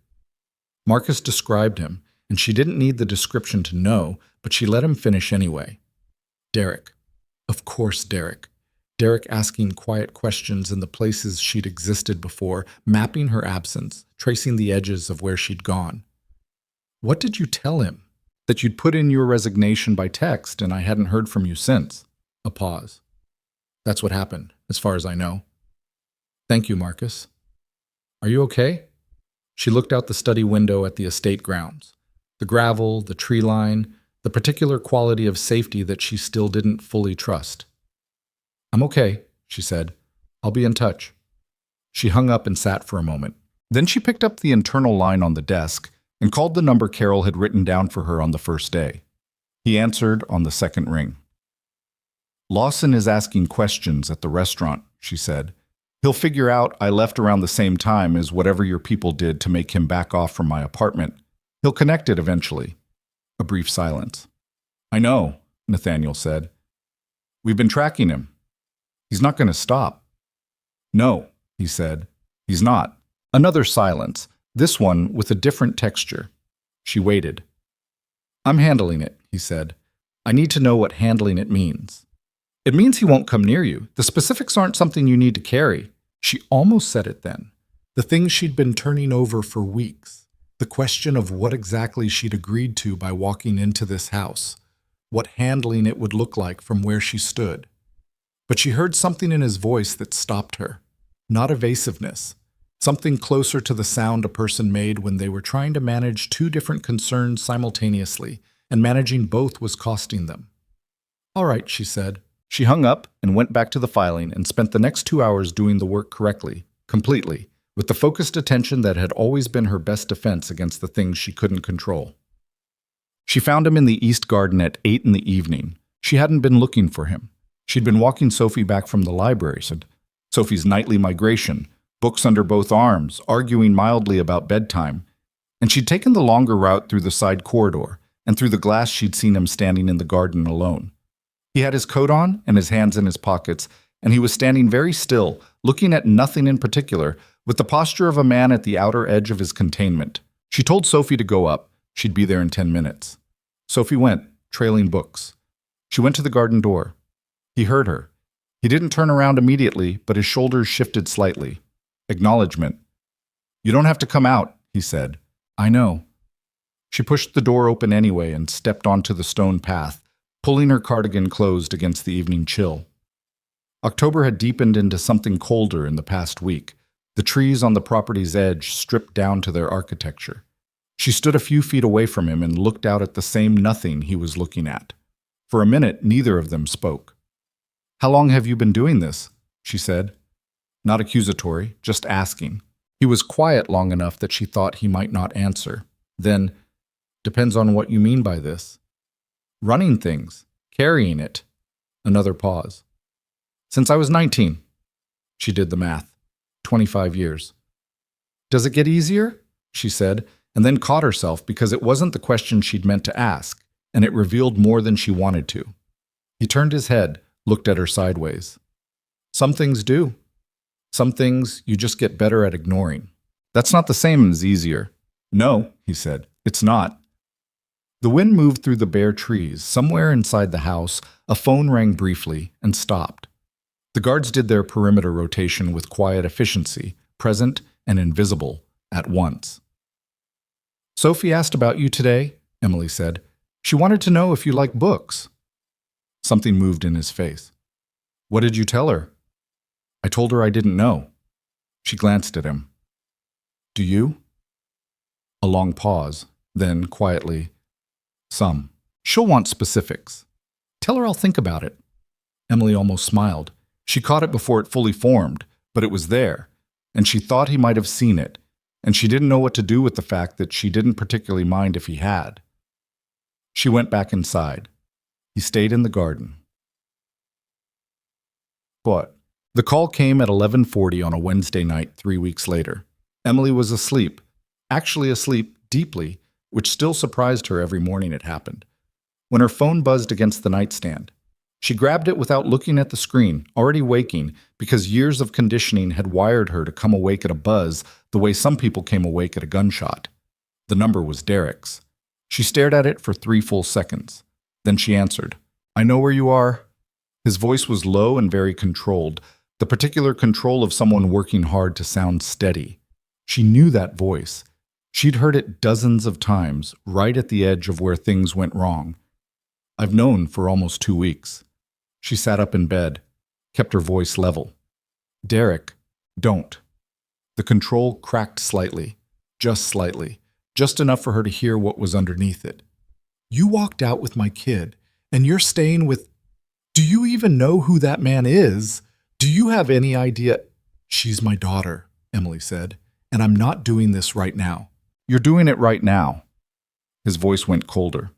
A: Marcus described him, and she didn't need the description to know, but she let him finish anyway. Derek. Of course, Derek. Derek asking quiet questions in the places she'd existed before, mapping her absence, tracing the edges of where she'd gone. "What did you tell him? That you'd put in your resignation by text and I hadn't heard from you since?" A pause. "That's what happened, as far as I know." "Thank you, Marcus." Are you okay? She looked out the study window at the estate grounds. The gravel, the tree line, the particular quality of safety that she still didn't fully trust. I'm okay, she said. I'll be in touch. She hung up and sat for a moment. Then she picked up the internal line on the desk and called the number Carol had written down for her on the first day. He answered on the second ring. Lawson is asking questions at the restaurant, she said. He'll figure out I left around the same time as whatever your people did to make him back off from my apartment. He'll connect it eventually. A brief silence. I know, Nathaniel said. We've been tracking him. He's not going to stop. No, he said. He's not. Another silence, this one with a different texture. She waited. I'm handling it, he said. I need to know what handling it means. It means he won't come near you. The specifics aren't something you need to carry. She almost said it then. The thing she'd been turning over for weeks. The question of what exactly she'd agreed to by walking into this house. What handling it would look like from where she stood. But she heard something in his voice that stopped her. Not evasiveness. Something closer to the sound a person made when they were trying to manage two different concerns simultaneously, and managing both was costing them. All right, she said. She hung up and went back to the filing and spent the next 2 hours doing the work correctly, completely, with the focused attention that had always been her best defense against the things she couldn't control. She found him in the East Garden at 8 in the evening. She hadn't been looking for him. She'd been walking Sophie back from the library, said Sophie's nightly migration, books under both arms, arguing mildly about bedtime, and she'd taken the longer route through the side corridor, and through the glass she'd seen him standing in the garden alone. He had his coat on and his hands in his pockets, and he was standing very still, looking at nothing in particular, with the posture of a man at the outer edge of his containment. She told Sophie to go up. She'd be there in 10 minutes. Sophie went, trailing books. She went to the garden door. He heard her. He didn't turn around immediately, but his shoulders shifted slightly. Acknowledgement. You don't have to come out, he said. I know. She pushed the door open anyway and stepped onto the stone path, pulling her cardigan closed against the evening chill. October had deepened into something colder in the past week, the trees on the property's edge stripped down to their architecture. She stood a few feet away from him and looked out at the same nothing he was looking at. For a minute, neither of them spoke. How long have you been doing this? She said. Not accusatory, just asking. He was quiet long enough that she thought he might not answer. Then, depends on what you mean by this. Running things, carrying it. Another pause. Since I was 19. She did the math. 25 years. Does it get easier? She said, and then caught herself because it wasn't the question she'd meant to ask, and it revealed more than she wanted to. He turned his head, looked at her sideways. Some things do. Some things you just get better at ignoring. That's not the same as easier. No, he said, it's not. The wind moved through the bare trees. Somewhere inside the house, a phone rang briefly and stopped. The guards did their perimeter rotation with quiet efficiency, present and invisible, at once. Sophie asked about you today, Emily said. She wanted to know if you like books. Something moved in his face. What did you tell her? I told her I didn't know. She glanced at him. Do you? A long pause, then quietly, some. She'll want specifics. Tell her I'll think about it. Emily almost smiled. She caught it before it fully formed, but it was there, and she thought he might have seen it, and she didn't know what to do with the fact that she didn't particularly mind if he had. She went back inside. He stayed in the garden. But the call came at 11:40 on a Wednesday night 3 weeks later. Emily was asleep, actually asleep deeply, which still surprised her every morning it happened. When her phone buzzed against the nightstand, she grabbed it without looking at the screen, already waking, because years of conditioning had wired her to come awake at a buzz the way some people came awake at a gunshot. The number was Derek's. She stared at it for 3 full seconds. Then she answered. I know where you are. His voice was low and very controlled, the particular control of someone working hard to sound steady. She knew that voice. She'd heard it dozens of times, right at the edge of where things went wrong. I've known for almost 2 weeks. She sat up in bed, kept her voice level. Derek, don't. The control cracked slightly, just enough for her to hear what was underneath it. "You walked out with my kid, and you're staying with... Do you even know who that man is? Do you have any idea?" "She's my daughter," Emily said, "and I'm not doing this right now." "You're doing it right now." His voice went colder.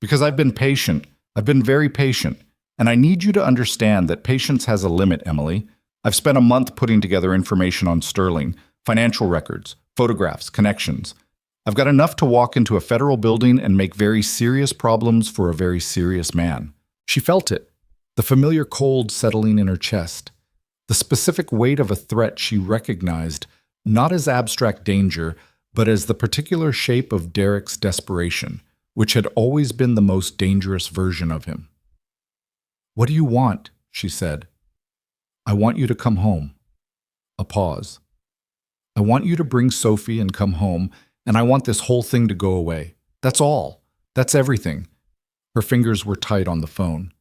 A: "Because I've been patient. I've been very patient. And I need you to understand that patience has a limit, Emily. I've spent a month putting together information on Sterling, financial records, photographs, connections. I've got enough to walk into a federal building and make very serious problems for a very serious man." She felt it, the familiar cold settling in her chest, the specific weight of a threat she recognized, not as abstract danger, but as the particular shape of Derek's desperation, which had always been the most dangerous version of him. "What do you want?" she said. "I want you to come home." A pause. "I want you to bring Sophie and come home, and I want this whole thing to go away. That's all. That's everything." Her fingers were tight on the phone.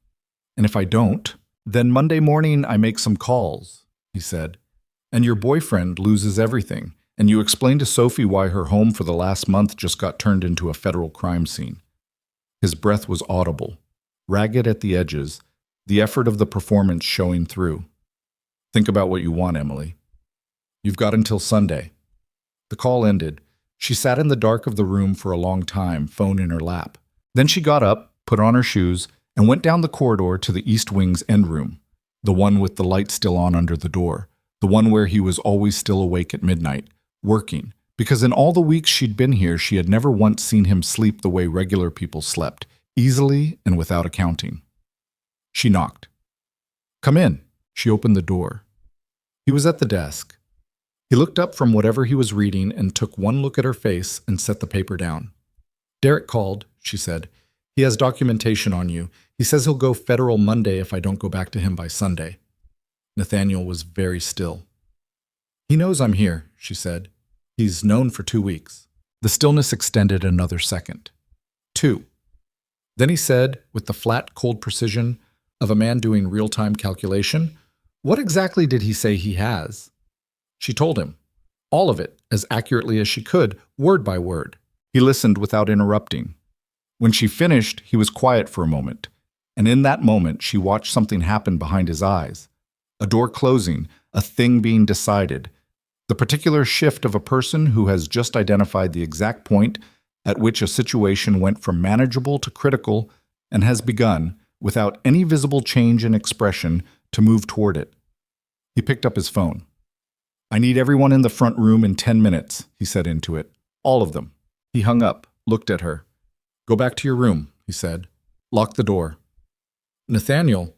A: "And if I don't, then Monday morning I make some calls," he said. "And your boyfriend loses everything, and you explain to Sophie why her home for the last month just got turned into a federal crime scene." His breath was audible, ragged at the edges, the effort of the performance showing through. "Think about what you want, Emily. You've got until Sunday." The call ended. She sat in the dark of the room for a long time, phone in her lap. Then she got up, put on her shoes, and went down the corridor to the East Wing's end room, the one with the light still on under the door, the one where he was always still awake at midnight, working, because in all the weeks she'd been here she had never once seen him sleep the way regular people slept, easily and without accounting. She knocked. "Come in." She opened the door. He was at the desk. He looked up from whatever he was reading and took one look at her face and set the paper down. "Derek called," she said. "He has documentation on you. He says he'll go federal Monday if I don't go back to him by Sunday." Nathaniel was very still. "He knows I'm here," she said. "He's known for 2 weeks." The stillness extended another second. 2. Then he said, with the flat, cold precision of a man doing real-time calculation, "What exactly did he say he has?" She told him. All of it, as accurately as she could, word by word. He listened without interrupting. When she finished, he was quiet for a moment, and in that moment she watched something happen behind his eyes. A door closing, a thing being decided, the particular shift of a person who has just identified the exact point at which a situation went from manageable to critical and has begun, without any visible change in expression, to move toward it. He picked up his phone. "I need everyone in the front room in 10 minutes, he said into it. "All of them." He hung up, looked at her. "Go back to your room," he said. "Lock the door." "Nathaniel."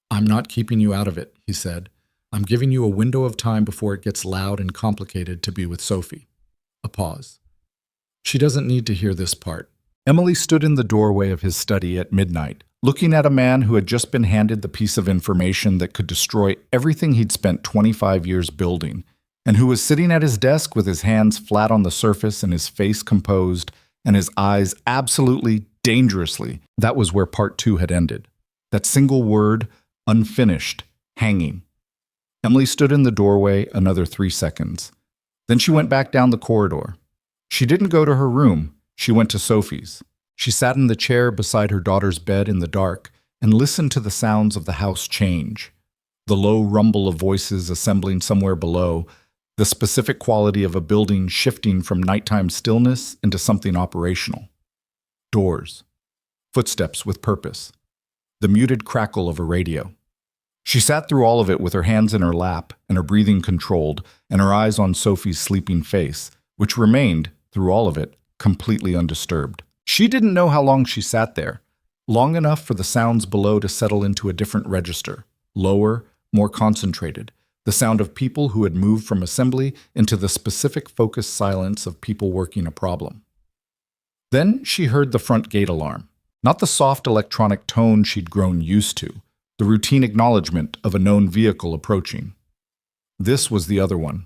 A: "I'm not keeping you out of it," he said. "I'm giving you a window of time before it gets loud and complicated to be with Sophie." A pause. She doesn't need to hear this part. Emily stood in the doorway of his study at midnight, looking at a man who had just been handed the piece of information that could destroy everything he'd spent 25 years building, and who was sitting at his desk with his hands flat on the surface and his face composed, and his eyes absolutely, dangerously. That was where part 2 had ended. That single word, unfinished, hanging. Emily stood in the doorway another 3 seconds. Then she went back down the corridor. She didn't go to her room. She went to Sophie's. She sat in the chair beside her daughter's bed in the dark and listened to the sounds of the house change. The low rumble of voices assembling somewhere below, the specific quality of a building shifting from nighttime stillness into something operational. Doors. Footsteps with purpose. The muted crackle of a radio. She sat through all of it with her hands in her lap and her breathing controlled and her eyes on Sophie's sleeping face, which remained, through all of it, completely undisturbed. She didn't know how long she sat there, long enough for the sounds below to settle into a different register, lower, more concentrated, the sound of people who had moved from assembly into the specific focused silence of people working a problem. Then she heard the front gate alarm, not the soft electronic tone she'd grown used to, the routine acknowledgement of a known vehicle approaching. This was the other one.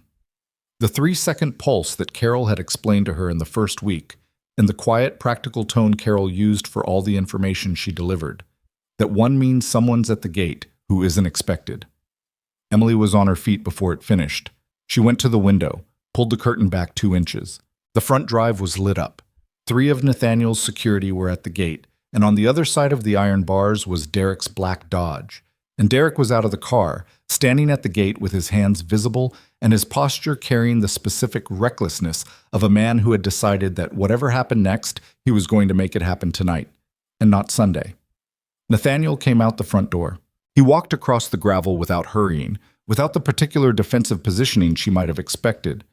A: The 3-second pulse that Carol had explained to her in the first week, and the quiet, practical tone Carol used for all the information she delivered. That one means someone's at the gate who isn't expected. Emily was on her feet before it finished, She went to the window, pulled the curtain back 2 inches. The front drive was lit up. 3 of Nathaniel's security were at the gate, and on the other side of the iron bars was Derek's black Dodge. And Derek was out of the car, standing at the gate with his hands visible and his posture carrying the specific recklessness of a man who had decided that whatever happened next, he was going to make it happen tonight, and not Sunday. Nathaniel came out the front door. He walked across the gravel without hurrying, without the particular defensive positioning she might have expected.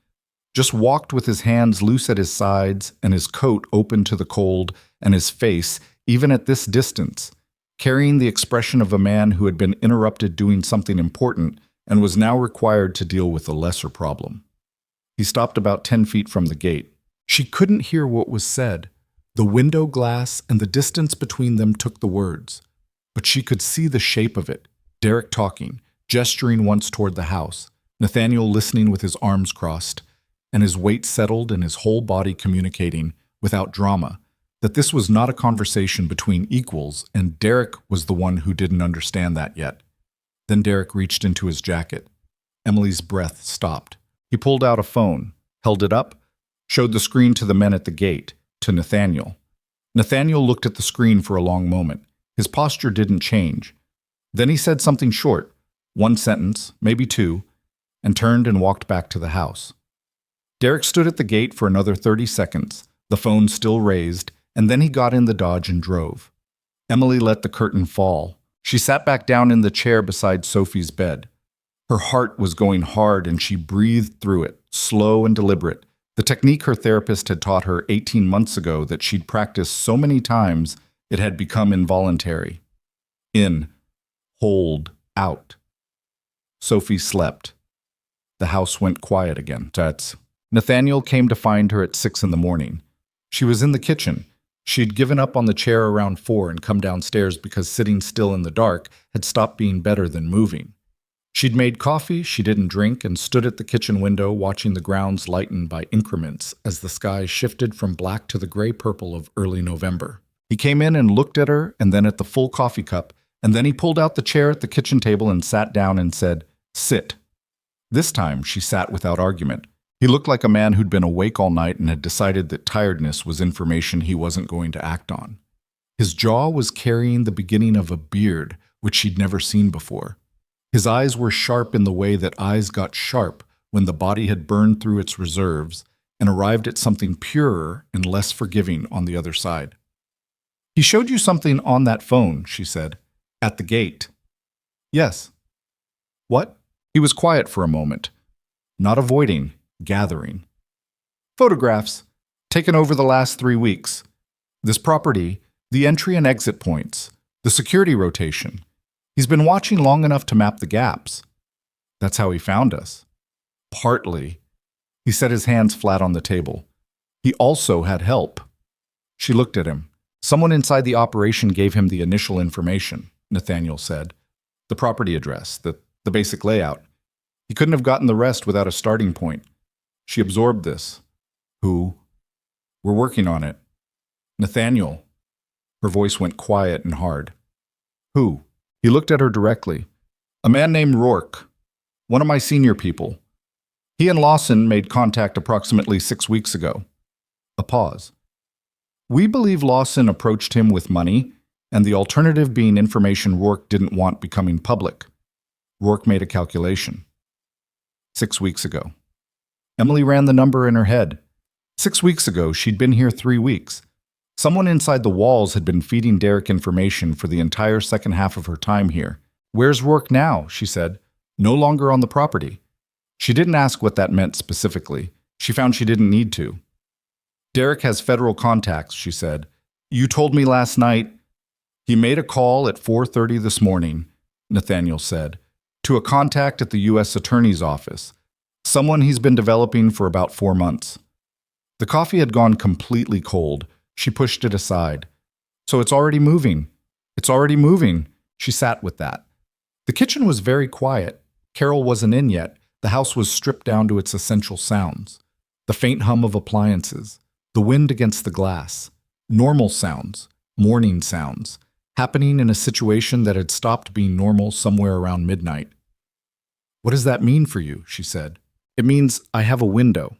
A: Just walked with his hands loose at his sides and his coat open to the cold and his face, even at this distance, carrying the expression of a man who had been interrupted doing something important and was now required to deal with a lesser problem. He stopped about 10 feet from the gate. She couldn't hear what was said. The window glass and the distance between them took the words, but she could see the shape of it. Derek talking, gesturing once toward the house, Nathaniel listening with his arms crossed, and his weight settled and his whole body communicating, without drama, that this was not a conversation between equals, and Derek was the one who didn't understand that yet. Then Derek reached into his jacket. Emily's breath stopped. He pulled out a phone, held it up, showed the screen to the men at the gate, to Nathaniel. Nathaniel looked at the screen for a long moment. His posture didn't change. Then he said something short, 1 sentence, maybe 2, and turned and walked back to the house. Derek stood at the gate for another 30 seconds, the phone still raised, and then he got in the Dodge and drove. Emily let the curtain fall. She sat back down in the chair beside Sophie's bed. Her heart was going hard and she breathed through it, slow and deliberate, the technique her therapist had taught her 18 months ago that she'd practiced so many times it had become involuntary. In, hold, out. Sophie slept. The house went quiet again. Nathaniel came to find her at 6 in the morning. She was in the kitchen. She'd given up on the chair around 4 and come downstairs because sitting still in the dark had stopped being better than moving. She'd made coffee she didn't drink and stood at the kitchen window watching the grounds lighten by increments as the sky shifted from black to the gray-purple of early November. He came in and looked at her and then at the full coffee cup, and then he pulled out the chair at the kitchen table and sat down and said, "Sit." This time she sat without argument. He looked like a man who'd been awake all night and had decided that tiredness was information he wasn't going to act on. His jaw was carrying the beginning of a beard, which she'd never seen before. His eyes were sharp in the way that eyes got sharp when the body had burned through its reserves and arrived at something purer and less forgiving on the other side. "He showed you something on that phone," she said. "At the gate." "Yes." "What?" He was quiet for a moment, not avoiding, gathering. "Photographs, taken over the last 3 weeks. This property, the entry and exit points, the security rotation. He's been watching long enough to map the gaps. That's how he found us." "Partly." He set his hands flat on the table. "He also had help." She looked at him. "Someone inside the operation gave him the initial information," Nathaniel said. "The property address, the basic layout. He couldn't have gotten the rest without a starting point. She absorbed this." "Who?" "We're working on it." "Nathaniel." Her voice went quiet and hard. "Who?" He looked at her directly. "A man named Rourke. One of my senior people. He and Lawson made contact approximately 6 weeks ago." A pause. "We believe Lawson approached him with money, and the alternative being information Rourke didn't want becoming public." Rourke made a calculation. 6 weeks ago. Emily ran the number in her head. 6 weeks ago, she'd been here 3 weeks. Someone inside the walls had been feeding Derek information for the entire second half of her time here. "Where's Rourke now?" she said. "No longer on the property." She didn't ask what that meant specifically. She found she didn't need to. "Derek has federal contacts," she said. "You told me last night." "He made a call at 4:30 this morning," Nathaniel said, "to a contact at the U.S. Attorney's Office, someone he's been developing for about 4 months. The coffee had gone completely cold. She pushed it aside. "So it's already moving. It's already moving." She sat with that. The kitchen was very quiet. Carol wasn't in yet. The house was stripped down to its essential sounds. The faint hum of appliances, the wind against the glass, normal sounds, morning sounds, happening in a situation that had stopped being normal somewhere around midnight. "What does that mean for you?" she said. It means I have a window.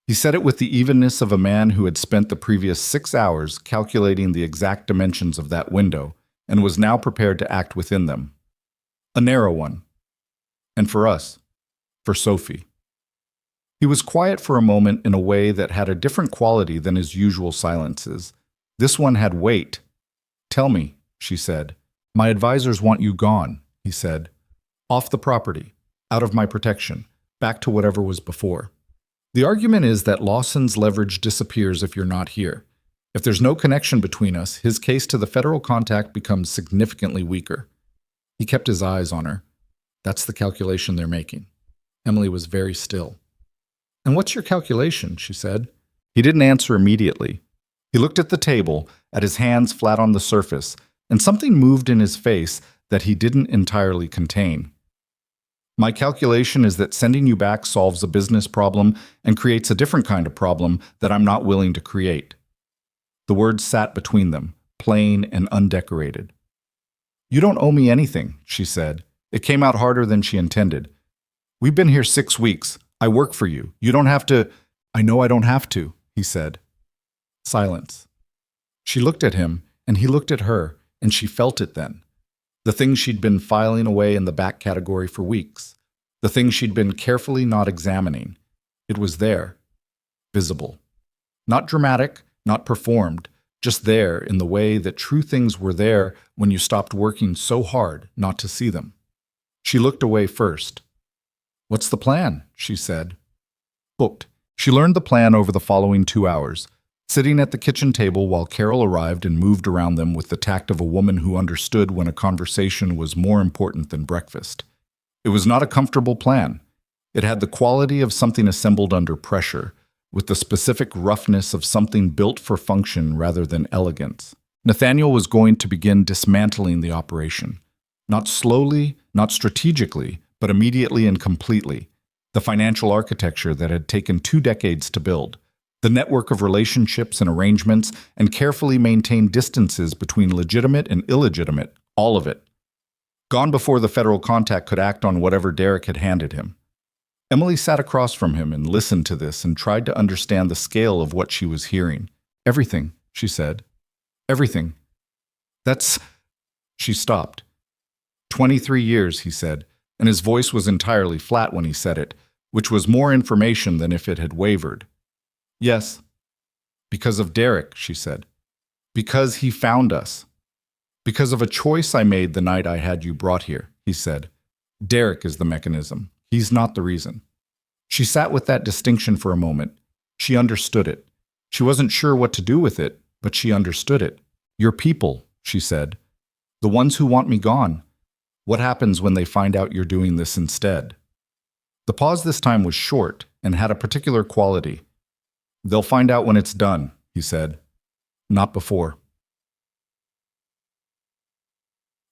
A: He said it with the evenness of a man who had spent the previous 6 hours calculating the exact dimensions of that window and was now prepared to act within them. A narrow one. And for us, for Sophie. He was quiet for a moment in a way that had a different quality than his usual silences. This one had weight. Tell me, she said. My advisors want you gone, he said. Off the property, out of my protection, back to whatever was before. The argument is that Lawson's leverage disappears if you're not here. If there's no connection between us, his case to the federal contact becomes significantly weaker. He kept his eyes on her. That's the calculation they're making. Emily was very still. And what's your calculation? She said. He didn't answer immediately. He looked at the table, at his hands flat on the surface, and something moved in his face that he didn't entirely contain. My calculation is that sending you back solves a business problem and creates a different kind of problem that I'm not willing to create. The words sat between them, plain and undecorated. You don't owe me anything, she said. It came out harder than she intended. We've been here 6 weeks. I work for you. You don't have to. I know I don't have to, he said. Silence. She looked at him, and he looked at her, and she felt it then. The thing she'd been filing away in the back category for weeks. The thing she'd been carefully not examining. It was there. Visible. Not dramatic, not performed, just there in the way that true things were there when you stopped working so hard not to see them. She looked away first. What's the plan? She said. Booked. She learned the plan over the following 2 hours, sitting at the kitchen table while Carol arrived and moved around them with the tact of a woman who understood when a conversation was more important than breakfast. It was not a comfortable plan. It had the quality of something assembled under pressure, with the specific roughness of something built for function rather than elegance. Nathaniel was going to begin dismantling the operation. Not slowly, not strategically, but immediately and completely. The financial architecture that had taken 2 decades to build. The network of relationships and arrangements, and carefully maintained distances between legitimate and illegitimate, all of it. Gone before the federal contact could act on whatever Derek had handed him. Emily sat across from him and listened to this and tried to understand the scale of what she was hearing. Everything, she said. Everything. That's... She stopped. 23 years, he said, and his voice was entirely flat when he said it, which was more information than if it had wavered. Yes. Because of Derek, she said. Because he found us. Because of a choice I made the night I had you brought here, he said. Derek is the mechanism. He's not the reason. She sat with that distinction for a moment. She understood it. She wasn't sure what to do with it, but she understood it. Your people, she said. The ones who want me gone. What happens when they find out you're doing this instead? The pause this time was short and had a particular quality. They'll find out when it's done, he said. Not before.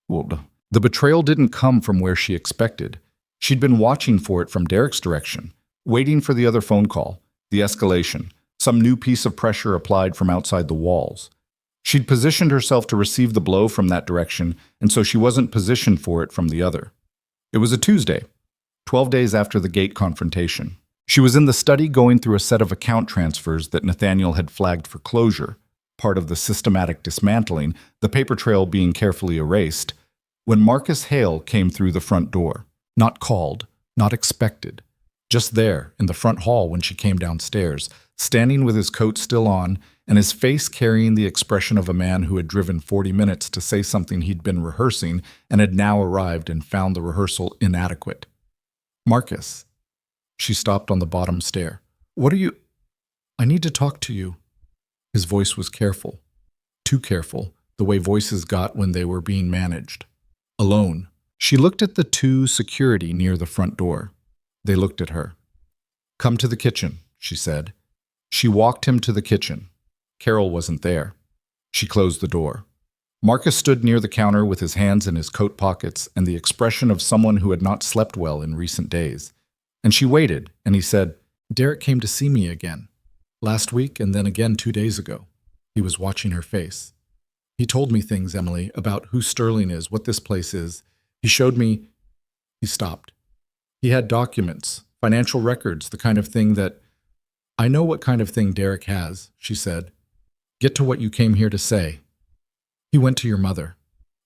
A: The betrayal didn't come from where she expected. She'd been watching for it from Derek's direction, waiting for the other phone call, the escalation, some new piece of pressure applied from outside the walls. She'd positioned herself to receive the blow from that direction, and so she wasn't positioned for it from the other. It was a Tuesday, 12 days after the gate confrontation. She was in the study going through a set of account transfers that Nathaniel had flagged for closure, part of the systematic dismantling, the paper trail being carefully erased, when Marcus Hale came through the front door. Not called, not expected. Just there, in the front hall when she came downstairs, standing with his coat still on, and his face carrying the expression of a man who had driven 40 minutes to say something he'd been rehearsing and had now arrived and found the rehearsal inadequate. Marcus. She stopped on the bottom stair. What are you... I need to talk to you. His voice was careful. Too careful, the way voices got when they were being managed. Alone. She looked at the 2 security near the front door. They looked at her. Come to the kitchen, she said. She walked him to the kitchen. Carol wasn't there. She closed the door. Marcus stood near the counter with his hands in his coat pockets and the expression of someone who had not slept well in recent days. And she waited, and he said, Derek came to see me again. Last week and then again 2 days ago. He was watching her face. He told me things, Emily, about who Sterling is, what this place is. He showed me... He stopped. He had documents, financial records, the kind of thing that... I know what kind of thing Derek has, she said. Get to what you came here to say. He went to your mother.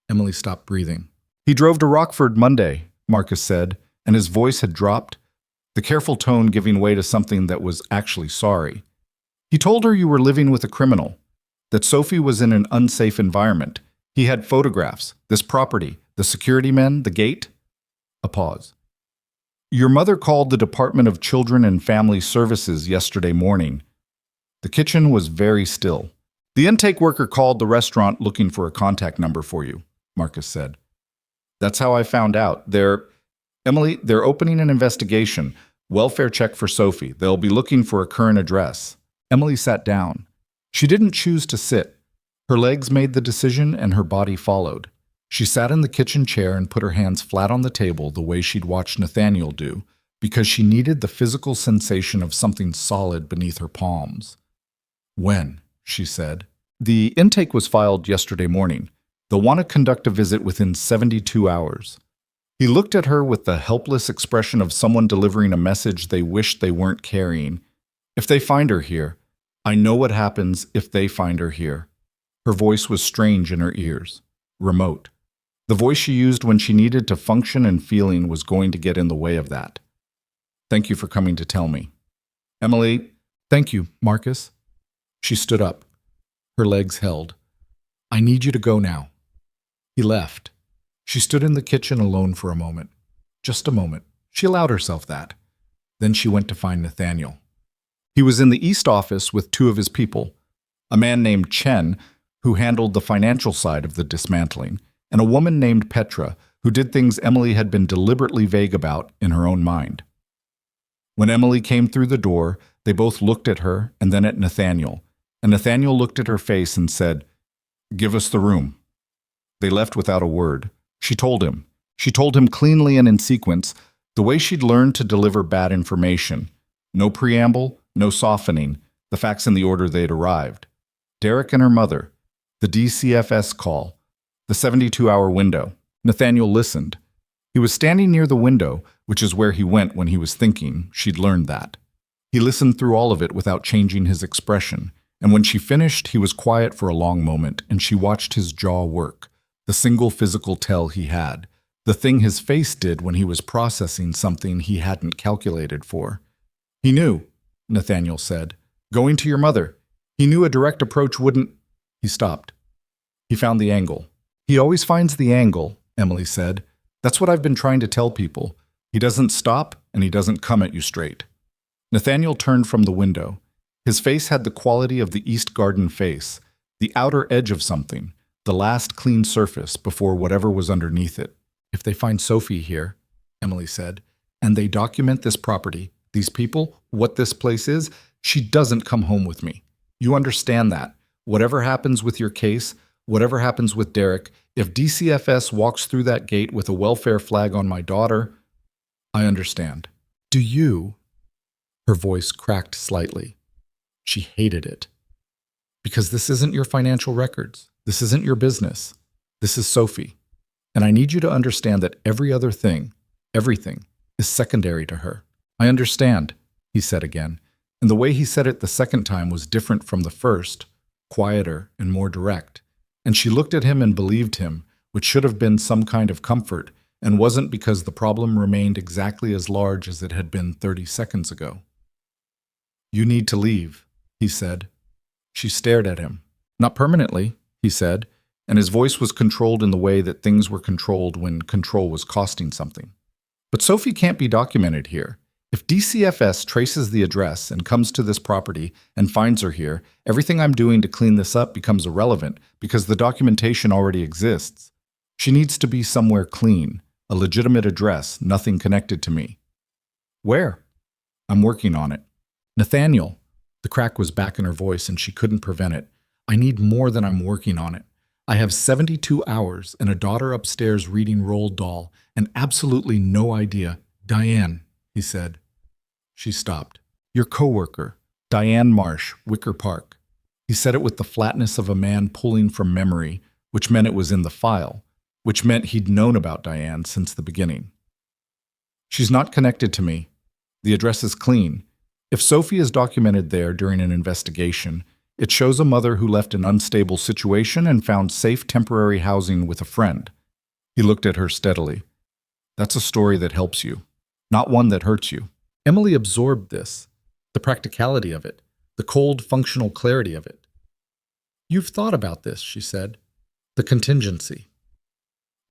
A: Emily stopped breathing. He drove to Rockford Monday, Marcus said, and his voice had dropped, the careful tone giving way to something that was actually sorry. He told her you were living with a criminal, that Sophie was in an unsafe environment. He had photographs, this property, the security men, the gate. A pause. Your mother called the Department of Children and Family Services yesterday morning. The kitchen was very still. The intake worker called the restaurant looking for a contact number for you, Marcus said. That's how I found out. They're opening an investigation. Welfare check for Sophie. They'll be looking for a current address. Emily sat down. She didn't choose to sit. Her legs made the decision and her body followed. She sat in the kitchen chair and put her hands flat on the table the way she'd watched Nathaniel do, because she needed the physical sensation of something solid beneath her palms. When? She said. The intake was filed yesterday morning. They'll want to conduct a visit within 72 hours. He looked at her with the helpless expression of someone delivering a message they wished they weren't carrying. If they find her here, I know what happens if they find her here. Her voice was strange in her ears, remote. The voice she used when she needed to function and feeling was going to get in the way of that. Thank you for coming to tell me. Emily, thank you, Marcus. She stood up. Her legs held. I need you to go now. He left. She stood in the kitchen alone for a moment. Just a moment. She allowed herself that. Then she went to find Nathaniel. He was in the East office with two of his people, a man named Chen, who handled the financial side of the dismantling, and a woman named Petra, who did things Emily had been deliberately vague about in her own mind. When Emily came through the door, they both looked at her and then at Nathaniel, and Nathaniel looked at her face and said, "Give us the room." They left without a word. She told him. She told him cleanly and in sequence, the way she'd learned to deliver bad information. No preamble, no softening, the facts in the order they'd arrived. Derek and her mother, the DCFS call, the 72-hour window. Nathaniel listened. He was standing near the window, which is where he went when he was thinking. She'd learned that. He listened through all of it without changing his expression, and when she finished, he was quiet for a long moment, and she watched his jaw work, the single physical tell he had, the thing his face did when he was processing something he hadn't calculated for. He knew, Nathaniel said, going to your mother. He knew a direct approach wouldn't... He stopped. He found the angle. He always finds the angle, Emily said. That's what I've been trying to tell people. He doesn't stop, and he doesn't come at you straight. Nathaniel turned from the window. His face had the quality of the East Garden face, the outer edge of something, the last clean surface before whatever was underneath it. If they find Sophie here, Emily said, and they document this property, these people, what this place is, she doesn't come home with me. You understand that. Whatever happens with your case, whatever happens with Derek, if DCFS walks through that gate with a welfare flag on my daughter, I understand. Do you? Her voice cracked slightly. She hated it. Because this isn't your financial records. This isn't your business. This is Sophie. And I need you to understand that every other thing, everything, is secondary to her. I understand, he said again, and the way he said it the second time was different from the first, quieter and more direct. And she looked at him and believed him, which should have been some kind of comfort, and wasn't because the problem remained exactly as large as it had been 30 seconds ago. You need to leave, he said. She stared at him. Not permanently, he said, and his voice was controlled in the way that things were controlled when control was costing something. But Sophie can't be documented here. If DCFS traces the address and comes to this property and finds her here, everything I'm doing to clean this up becomes irrelevant because the documentation already exists. She needs to be somewhere clean, a legitimate address, nothing connected to me. Where? I'm working on it. Nathaniel. The crack was back in her voice and she couldn't prevent it. I need more than I'm working on it. I have 72 hours and a daughter upstairs reading Roald Dahl and absolutely no idea. Diane, he said. She stopped. Your coworker, Diane Marsh, Wicker Park. He said it with the flatness of a man pulling from memory, which meant it was in the file, which meant he'd known about Diane since the beginning. She's not connected to me. The address is clean. If Sophie is documented there during an investigation, it shows a mother who left an unstable situation and found safe temporary housing with a friend. He looked at her steadily. That's a story that helps you, not one that hurts you. Emily absorbed this, the practicality of it, the cold, functional clarity of it. You've thought about this, she said. The contingency.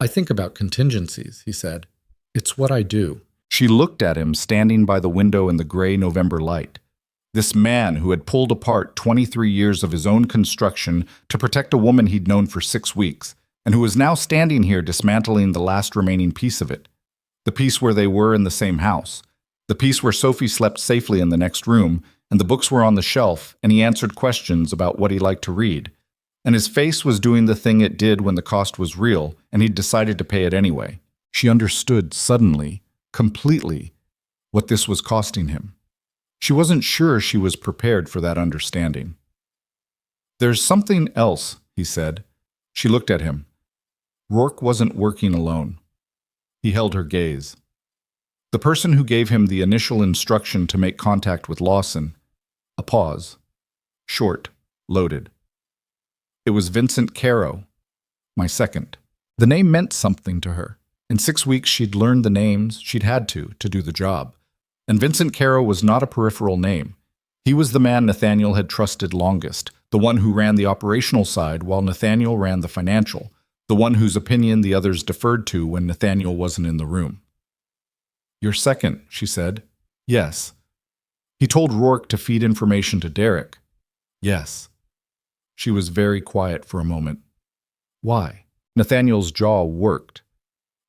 A: I think about contingencies, he said. It's what I do. She looked at him standing by the window in the gray November light. This man who had pulled apart 23 years of his own construction to protect a woman he'd known for 6 weeks, and who was now standing here dismantling the last remaining piece of it. The piece where they were in the same house. The piece where Sophie slept safely in the next room, and the books were on the shelf, and he answered questions about what he liked to read. And his face was doing the thing it did when the cost was real, and he'd decided to pay it anyway. She understood suddenly, completely, what this was costing him. She wasn't sure she was prepared for that understanding. There's something else, he said. She looked at him. Rourke wasn't working alone. He held her gaze. The person who gave him the initial instruction to make contact with Lawson. A pause. Short, loaded. It was Vincent Caro, my second. The name meant something to her. In 6 weeks she'd learned the names she'd had to do the job. And Vincent Caro was not a peripheral name. He was the man Nathaniel had trusted longest, the one who ran the operational side while Nathaniel ran the financial, the one whose opinion the others deferred to when Nathaniel wasn't in the room. Your second, she said. Yes. He told Rourke to feed information to Derek. Yes. She was very quiet for a moment. Why? Nathaniel's jaw worked.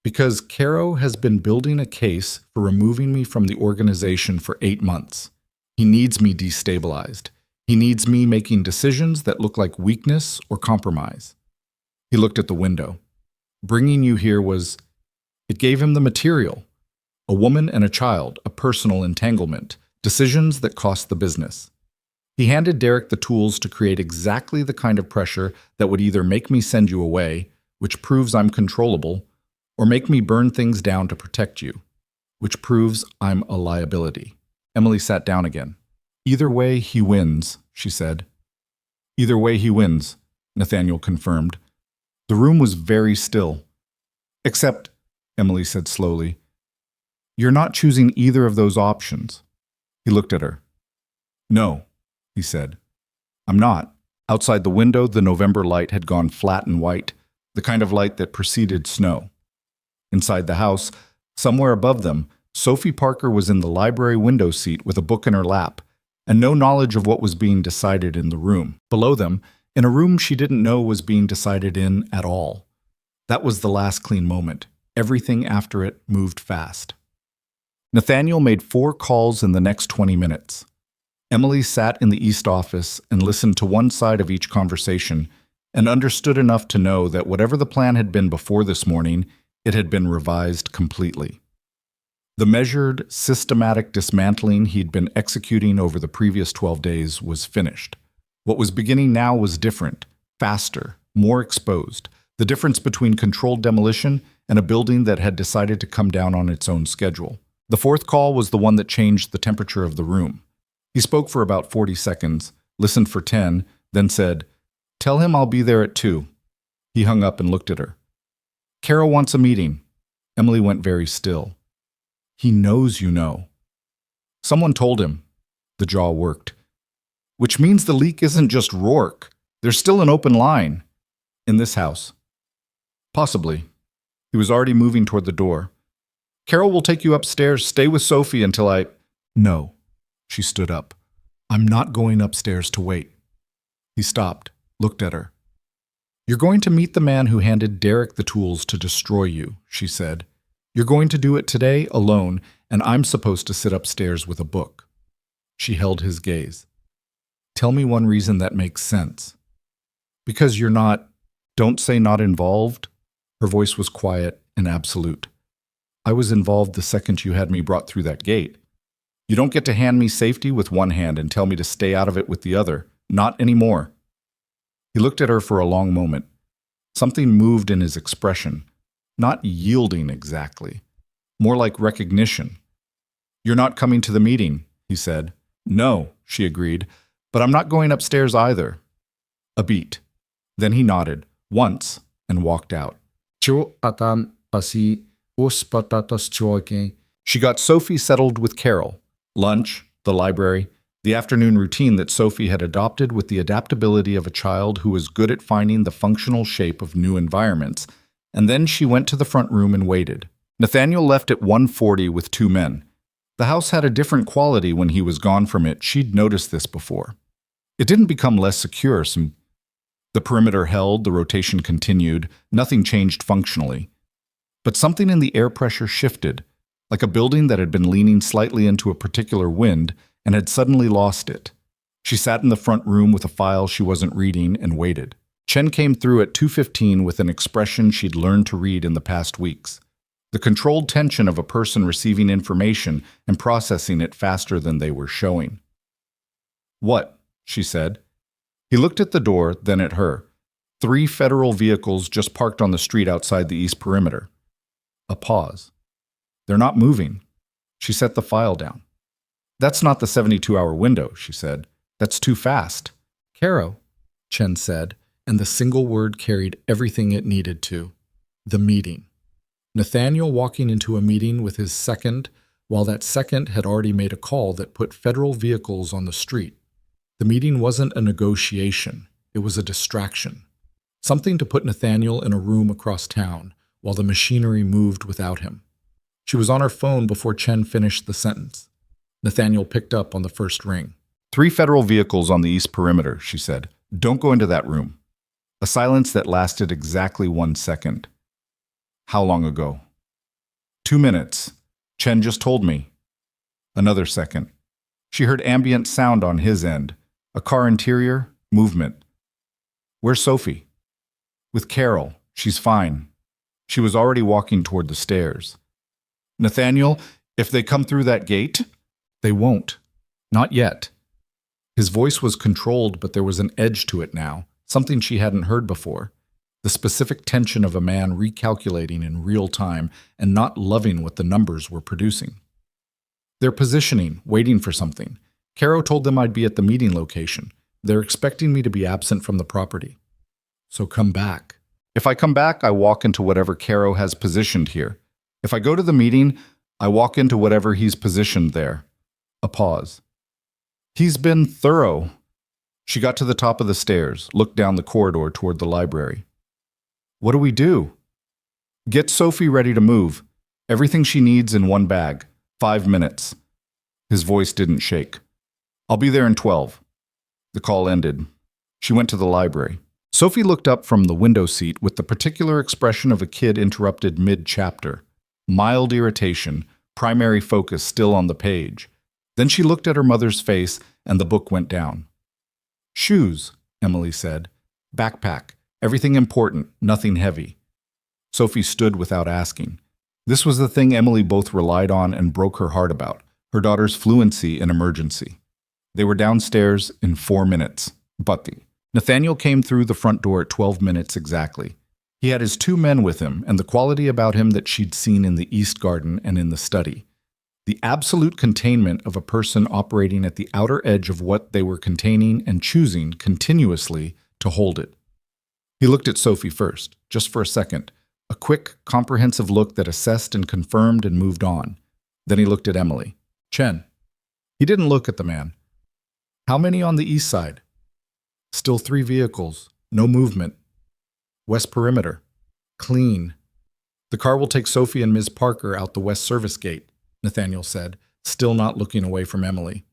A: Because Caro has been building a case for removing me from the organization for 8 months. He needs me destabilized. He needs me making decisions that look like weakness or compromise. He looked at the window. Bringing you here it gave him the material. A woman and a child, a personal entanglement, decisions that cost the business. He handed Derek the tools to create exactly the kind of pressure that would either make me send you away, which proves I'm controllable, or make me burn things down to protect you, which proves I'm a liability. Emily sat down again. Either way, he wins, she said. Either way, he wins, Nathaniel confirmed. The room was very still. Except, Emily said slowly, you're not choosing either of those options. He looked at her. No, he said. I'm not. Outside the window, the November light had gone flat and white, the kind of light that preceded snow. Inside the house, somewhere above them, Sophie Parker was in the library window seat with a book in her lap, and no knowledge of what was being decided in the room. Below them, in a room she didn't know was being decided in at all. That was the last clean moment. Everything after it moved fast. Nathaniel made 4 calls in the next 20 minutes. Emily sat in the East office and listened to one side of each conversation and understood enough to know that whatever the plan had been before this morning, it had been revised completely. The measured, systematic dismantling he'd been executing over the previous 12 days was finished. What was beginning now was different, faster, more exposed, the difference between controlled demolition and a building that had decided to come down on its own schedule. The 4th call was the one that changed the temperature of the room. He spoke for about 40 seconds, listened for 10, then said, "Tell him I'll be there at 2. He hung up and looked at her. "Caro wants a meeting." Emily went very still. "He knows you know." "Someone told him." The jaw worked. "Which means the leak isn't just Rourke. There's still an open line." "In this house." "Possibly." He was already moving toward the door. "Carol will take you upstairs. Stay with Sophie until I—" "No." She stood up. "I'm not going upstairs to wait." He stopped, looked at her. "You're going to meet the man who handed Derek the tools to destroy you," she said. "You're going to do it today alone, and I'm supposed to sit upstairs with a book." She held his gaze. "Tell me one reason that makes sense." "Because you're not— Don't say not involved." Her voice was quiet and absolute. "I was involved the second you had me brought through that gate. You don't get to hand me safety with one hand and tell me to stay out of it with the other. Not anymore." He looked at her for a long moment. Something moved in his expression. Not yielding exactly. More like recognition. "You're not coming to the meeting," he said. "No," she agreed, "but I'm not going upstairs either." A beat. Then he nodded, once, and walked out. She got Sophie settled with Carol. Lunch, the library, the afternoon routine that Sophie had adopted with the adaptability of a child who was good at finding the functional shape of new environments. And then she went to the front room and waited. Nathaniel left at 1:40 with 2 men. The house had a different quality when he was gone from it. She'd noticed this before. It didn't become less secure. The perimeter held, the rotation continued, nothing changed functionally. But something in the air pressure shifted, like a building that had been leaning slightly into a particular wind and had suddenly lost it. She sat in the front room with a file she wasn't reading and waited. Chen came through at 2:15 with an expression she'd learned to read in the past weeks. The controlled tension of a person receiving information and processing it faster than they were showing. "What?" she said. He looked at the door, then at her. 3 federal vehicles just parked on the street outside the east perimeter. A pause. "They're not moving." She set the file down. "That's not the 72-hour window," she said. "That's too fast." "Caro," Chen said, and the single word carried everything it needed to. The meeting. Nathaniel walking into a meeting with his second, while that second had already made a call that put federal vehicles on the street. The meeting wasn't a negotiation. It was a distraction. Something to put Nathaniel in a room across town, while the machinery moved without him. She was on her phone before Chen finished the sentence. Nathaniel picked up on the first ring. 3 federal vehicles on the east perimeter, she said. "Don't go into that room." A silence that lasted exactly 1 second. "How long ago?" 2 minutes. Chen just told me. Another second. She heard ambient sound on his end. A car interior, movement. "Where's Sophie?" "With Carol. She's fine." She was already walking toward the stairs. "Nathaniel, if they come through that gate?" "They won't. Not yet." His voice was controlled, but there was an edge to it now, something she hadn't heard before. The specific tension of a man recalculating in real time and not loving what the numbers were producing. "They're positioning, waiting for something. Caro told them I'd be at the meeting location. They're expecting me to be absent from the property. So come back." "If I come back, I walk into whatever Caro has positioned here. If I go to the meeting, I walk into whatever he's positioned there." A pause. "He's been thorough." She got to the top of the stairs, looked down the corridor toward the library. "What do we do?" "Get Sophie ready to move. Everything she needs in one bag. 5 minutes." His voice didn't shake. "I'll be there in 12. The call ended. She went to the library. Sophie looked up from the window seat with the particular expression of a kid interrupted mid-chapter. Mild irritation, primary focus still on the page. Then she looked at her mother's face and the book went down. "Shoes," Emily said. "Backpack. Everything important, nothing heavy." Sophie stood without asking. This was the thing Emily both relied on and broke her heart about, her daughter's fluency in emergency. They were downstairs in 4 minutes. Nathaniel came through the front door at 12 minutes exactly. He had his 2 men with him and the quality about him that she'd seen in the East Garden and in the study. The absolute containment of a person operating at the outer edge of what they were containing and choosing continuously to hold it. He looked at Sophie first, just for a second, a quick, comprehensive look that assessed and confirmed and moved on. Then he looked at Emily. "Chen." He didn't look at the man. "How many on the east side?" "Still 3 vehicles. No movement. West perimeter. Clean. The car will take Sophie and Ms. Parker out the west service gate," Nathaniel said, still not looking away from Emily.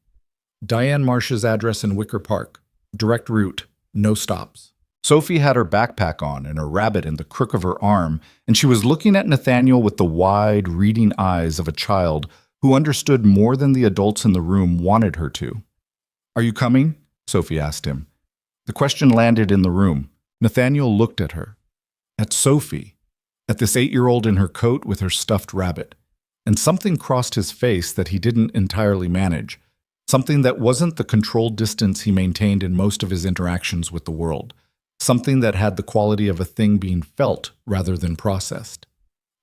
A: "Diane Marsh's address in Wicker Park. Direct route. No stops." Sophie had her backpack on and a rabbit in the crook of her arm, and she was looking at Nathaniel with the wide, reading eyes of a child who understood more than the adults in the room wanted her to. "Are you coming?" Sophie asked him. The question landed in the room. Nathaniel looked at her. At Sophie. At this 8-year-old in her coat with her stuffed rabbit. And something crossed his face that he didn't entirely manage. Something that wasn't the controlled distance he maintained in most of his interactions with the world. Something that had the quality of a thing being felt rather than processed.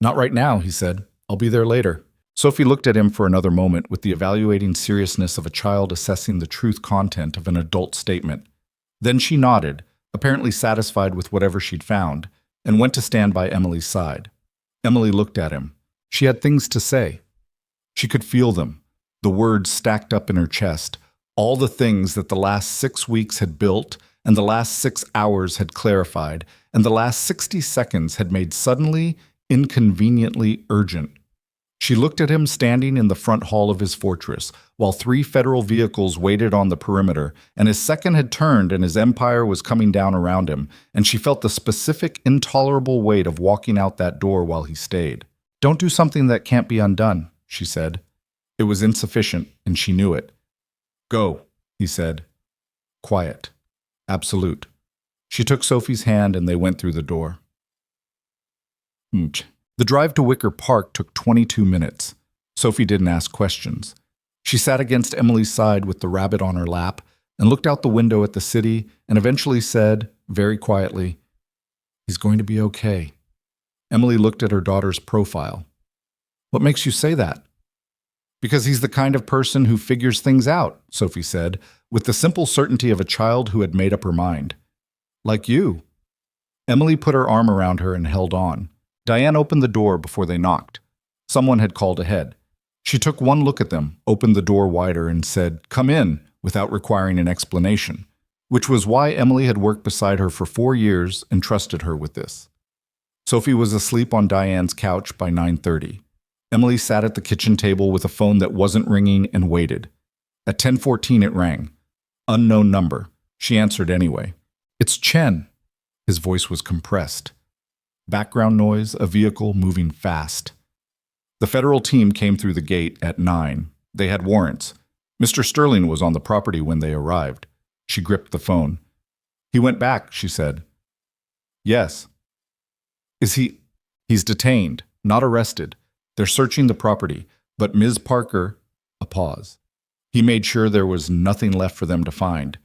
A: "Not right now," he said. "I'll be there later." Sophie looked at him for another moment with the evaluating seriousness of a child assessing the truth content of an adult statement. Then she nodded, apparently satisfied with whatever she'd found, and went to stand by Emily's side. Emily looked at him. She had things to say. She could feel them, the words stacked up in her chest, all the things that the last 6 weeks had built, and the last 6 hours had clarified, and the last 60 seconds had made suddenly, inconveniently urgent. She looked at him standing in the front hall of his fortress, while 3 federal vehicles waited on the perimeter, and his second had turned and his empire was coming down around him, and she felt the specific, intolerable weight of walking out that door while he stayed. "Don't do something that can't be undone," she said. It was insufficient, and she knew it. "Go," he said. Quiet. Absolute. She took Sophie's hand and they went through the door. The drive to Wicker Park took 22 minutes. Sophie didn't ask questions. She sat against Emily's side with the rabbit on her lap and looked out the window at the city and eventually said, very quietly, "He's going to be okay." Emily looked at her daughter's profile. "What makes you say that?" "Because he's the kind of person who figures things out," Sophie said, with the simple certainty of a child who had made up her mind. "Like you." Emily put her arm around her and held on. Diane opened the door before they knocked. Someone had called ahead. She took one look at them, opened the door wider, and said, "Come in," without requiring an explanation, which was why Emily had worked beside her for 4 years and trusted her with this. Sophie was asleep on Diane's couch by 9:30. Emily sat at the kitchen table with a phone that wasn't ringing and waited. At 10:14 it rang. Unknown number. She answered anyway. "It's Chen." His voice was compressed. Background noise, a vehicle moving fast. The federal team came through the gate at 9. They had warrants. Mr. Sterling was on the property when they arrived. She gripped the phone. "He went back," she said. "Yes." "Is he—" "He's detained, not arrested. They're searching the property, but Ms. Parker—" A pause. "He made sure there was nothing left for them to find.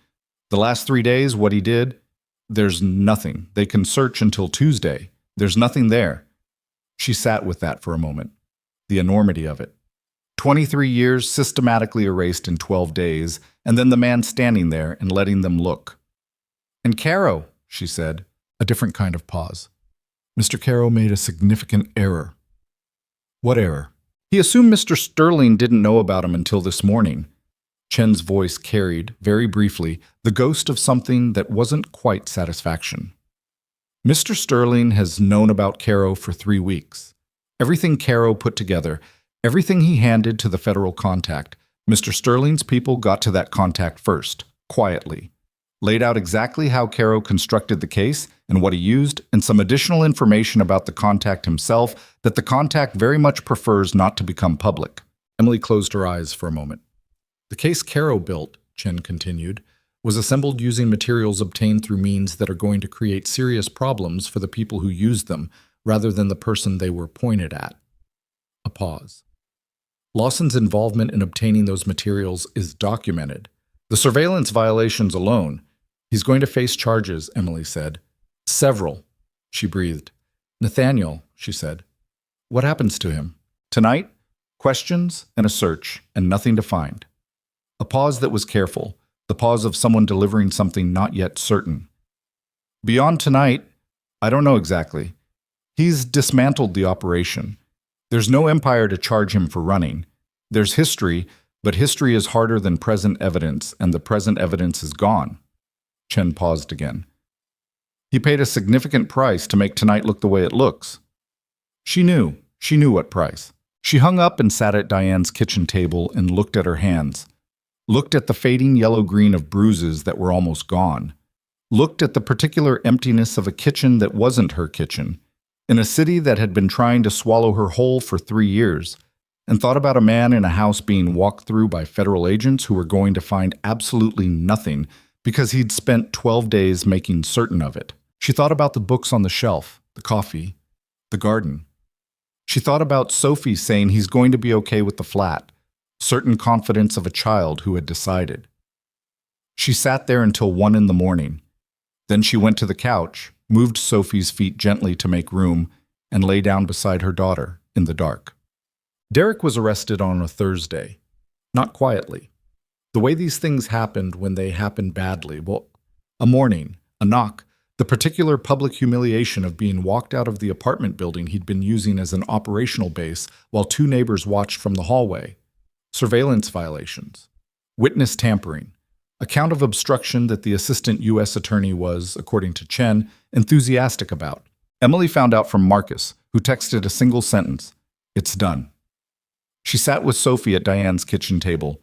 A: The last 3 days, what he did, there's nothing. They can search until Tuesday. There's nothing there." She sat with that for a moment. The enormity of it. 23 years systematically erased in 12 days, and then the man standing there and letting them look. "And Caro," she said, a different kind of pause. "Mr. Caro made a significant error." "What error?" "He assumed Mr. Sterling didn't know about him until this morning." Chen's voice carried, very briefly, the ghost of something that wasn't quite satisfaction. "Mr. Sterling has known about Caro for 3 weeks. Everything Caro put together, everything he handed to the federal contact, Mr. Sterling's people got to that contact first, quietly. Laid out exactly how Caro constructed the case and what he used, and some additional information about the contact himself that the contact very much prefers not to become public." Emily closed her eyes for a moment. "The case Caro built," Chen continued, "was assembled using materials obtained through means that are going to create serious problems for the people who used them, rather than the person they were pointed at." A pause. "Lawson's involvement in obtaining those materials is documented. The surveillance violations alone. He's going to face charges," Emily said. "Several," she breathed. "Nathaniel," she said. "What happens to him? Tonight? Questions and a search, and nothing to find." A pause that was careful. The pause of someone delivering something not yet certain. "Beyond tonight, I don't know exactly. He's dismantled the operation. There's no empire to charge him for running. There's history, but history is harder than present evidence, and the present evidence is gone." Chen paused again. "He paid a significant price to make tonight look the way it looks." She knew what price. She hung up and sat at Diane's kitchen table and looked at her hands. Looked at the fading yellow-green of bruises that were almost gone. Looked at the particular emptiness of a kitchen that wasn't her kitchen, in a city that had been trying to swallow her whole for 3 years, and thought about a man in a house being walked through by federal agents who were going to find absolutely nothing because he'd spent 12 days making certain of it. She thought about the books on the shelf, the coffee, the garden. She thought about Sophie saying he's going to be okay with the flat, certain confidence of a child who had decided. She sat there until 1 in the morning. Then she went to the couch, moved Sophie's feet gently to make room, and lay down beside her daughter in the dark. Derek was arrested on a Thursday. Not quietly. The way these things happened when they happened badly, well, a morning, a knock, the particular public humiliation of being walked out of the apartment building he'd been using as an operational base while two neighbors watched from the hallway, surveillance violations, witness tampering, a count of obstruction that the assistant U.S. attorney was, according to Chen, enthusiastic about. Emily found out from Marcus, who texted a single sentence, "It's done." She sat with Sophie at Diane's kitchen table.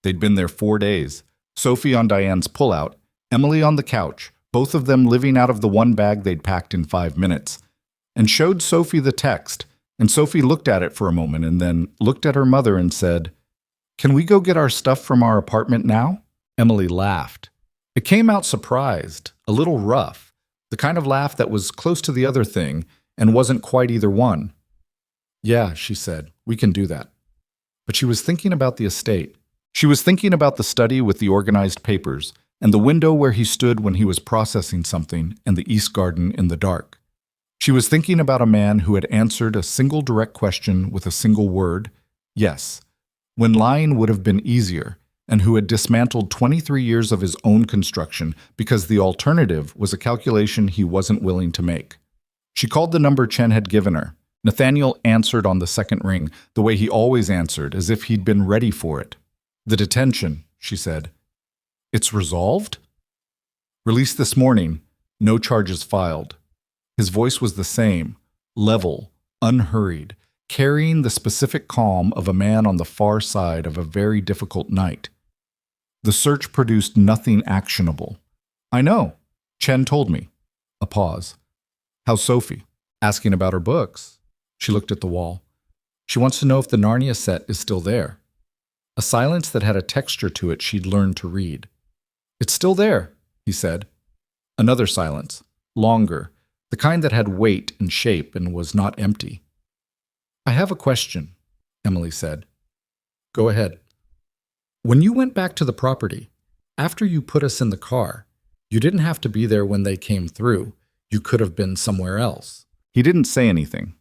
A: They'd been there 4 days. Sophie on Diane's pullout, Emily on the couch, both of them living out of the one bag they'd packed in 5 minutes, and showed Sophie the text, and Sophie looked at it for a moment and then looked at her mother and said, "Can we go get our stuff from our apartment now?" Emily laughed. It came out surprised, a little rough, the kind of laugh that was close to the other thing and wasn't quite either one. "Yeah," she said, "we can do that." But she was thinking about the estate. She was thinking about the study with the organized papers, and the window where he stood when he was processing something, and the east garden in the dark. She was thinking about a man who had answered a single direct question with a single word, yes, when lying would have been easier, and who had dismantled 23 years of his own construction because the alternative was a calculation he wasn't willing to make. She called the number Chen had given her. Nathaniel answered on the second ring, the way he always answered, as if he'd been ready for it. "The detention," she said. "It's resolved?" "Released this morning. No charges filed." His voice was the same, level, unhurried, carrying the specific calm of a man on the far side of a very difficult night. "The search produced nothing actionable." "I know. Chen told me." A pause. "How's Sophie?" "Asking about her books." She looked at the wall. "She wants to know if the Narnia set is still there." A silence that had a texture to it she'd learned to read. "It's still there," he said. Another silence, longer, the kind that had weight and shape and was not empty. "I have a question," Emily said. "Go ahead." "When you went back to the property, after you put us in the car, you didn't have to be there when they came through. You could have been somewhere else." He didn't say anything.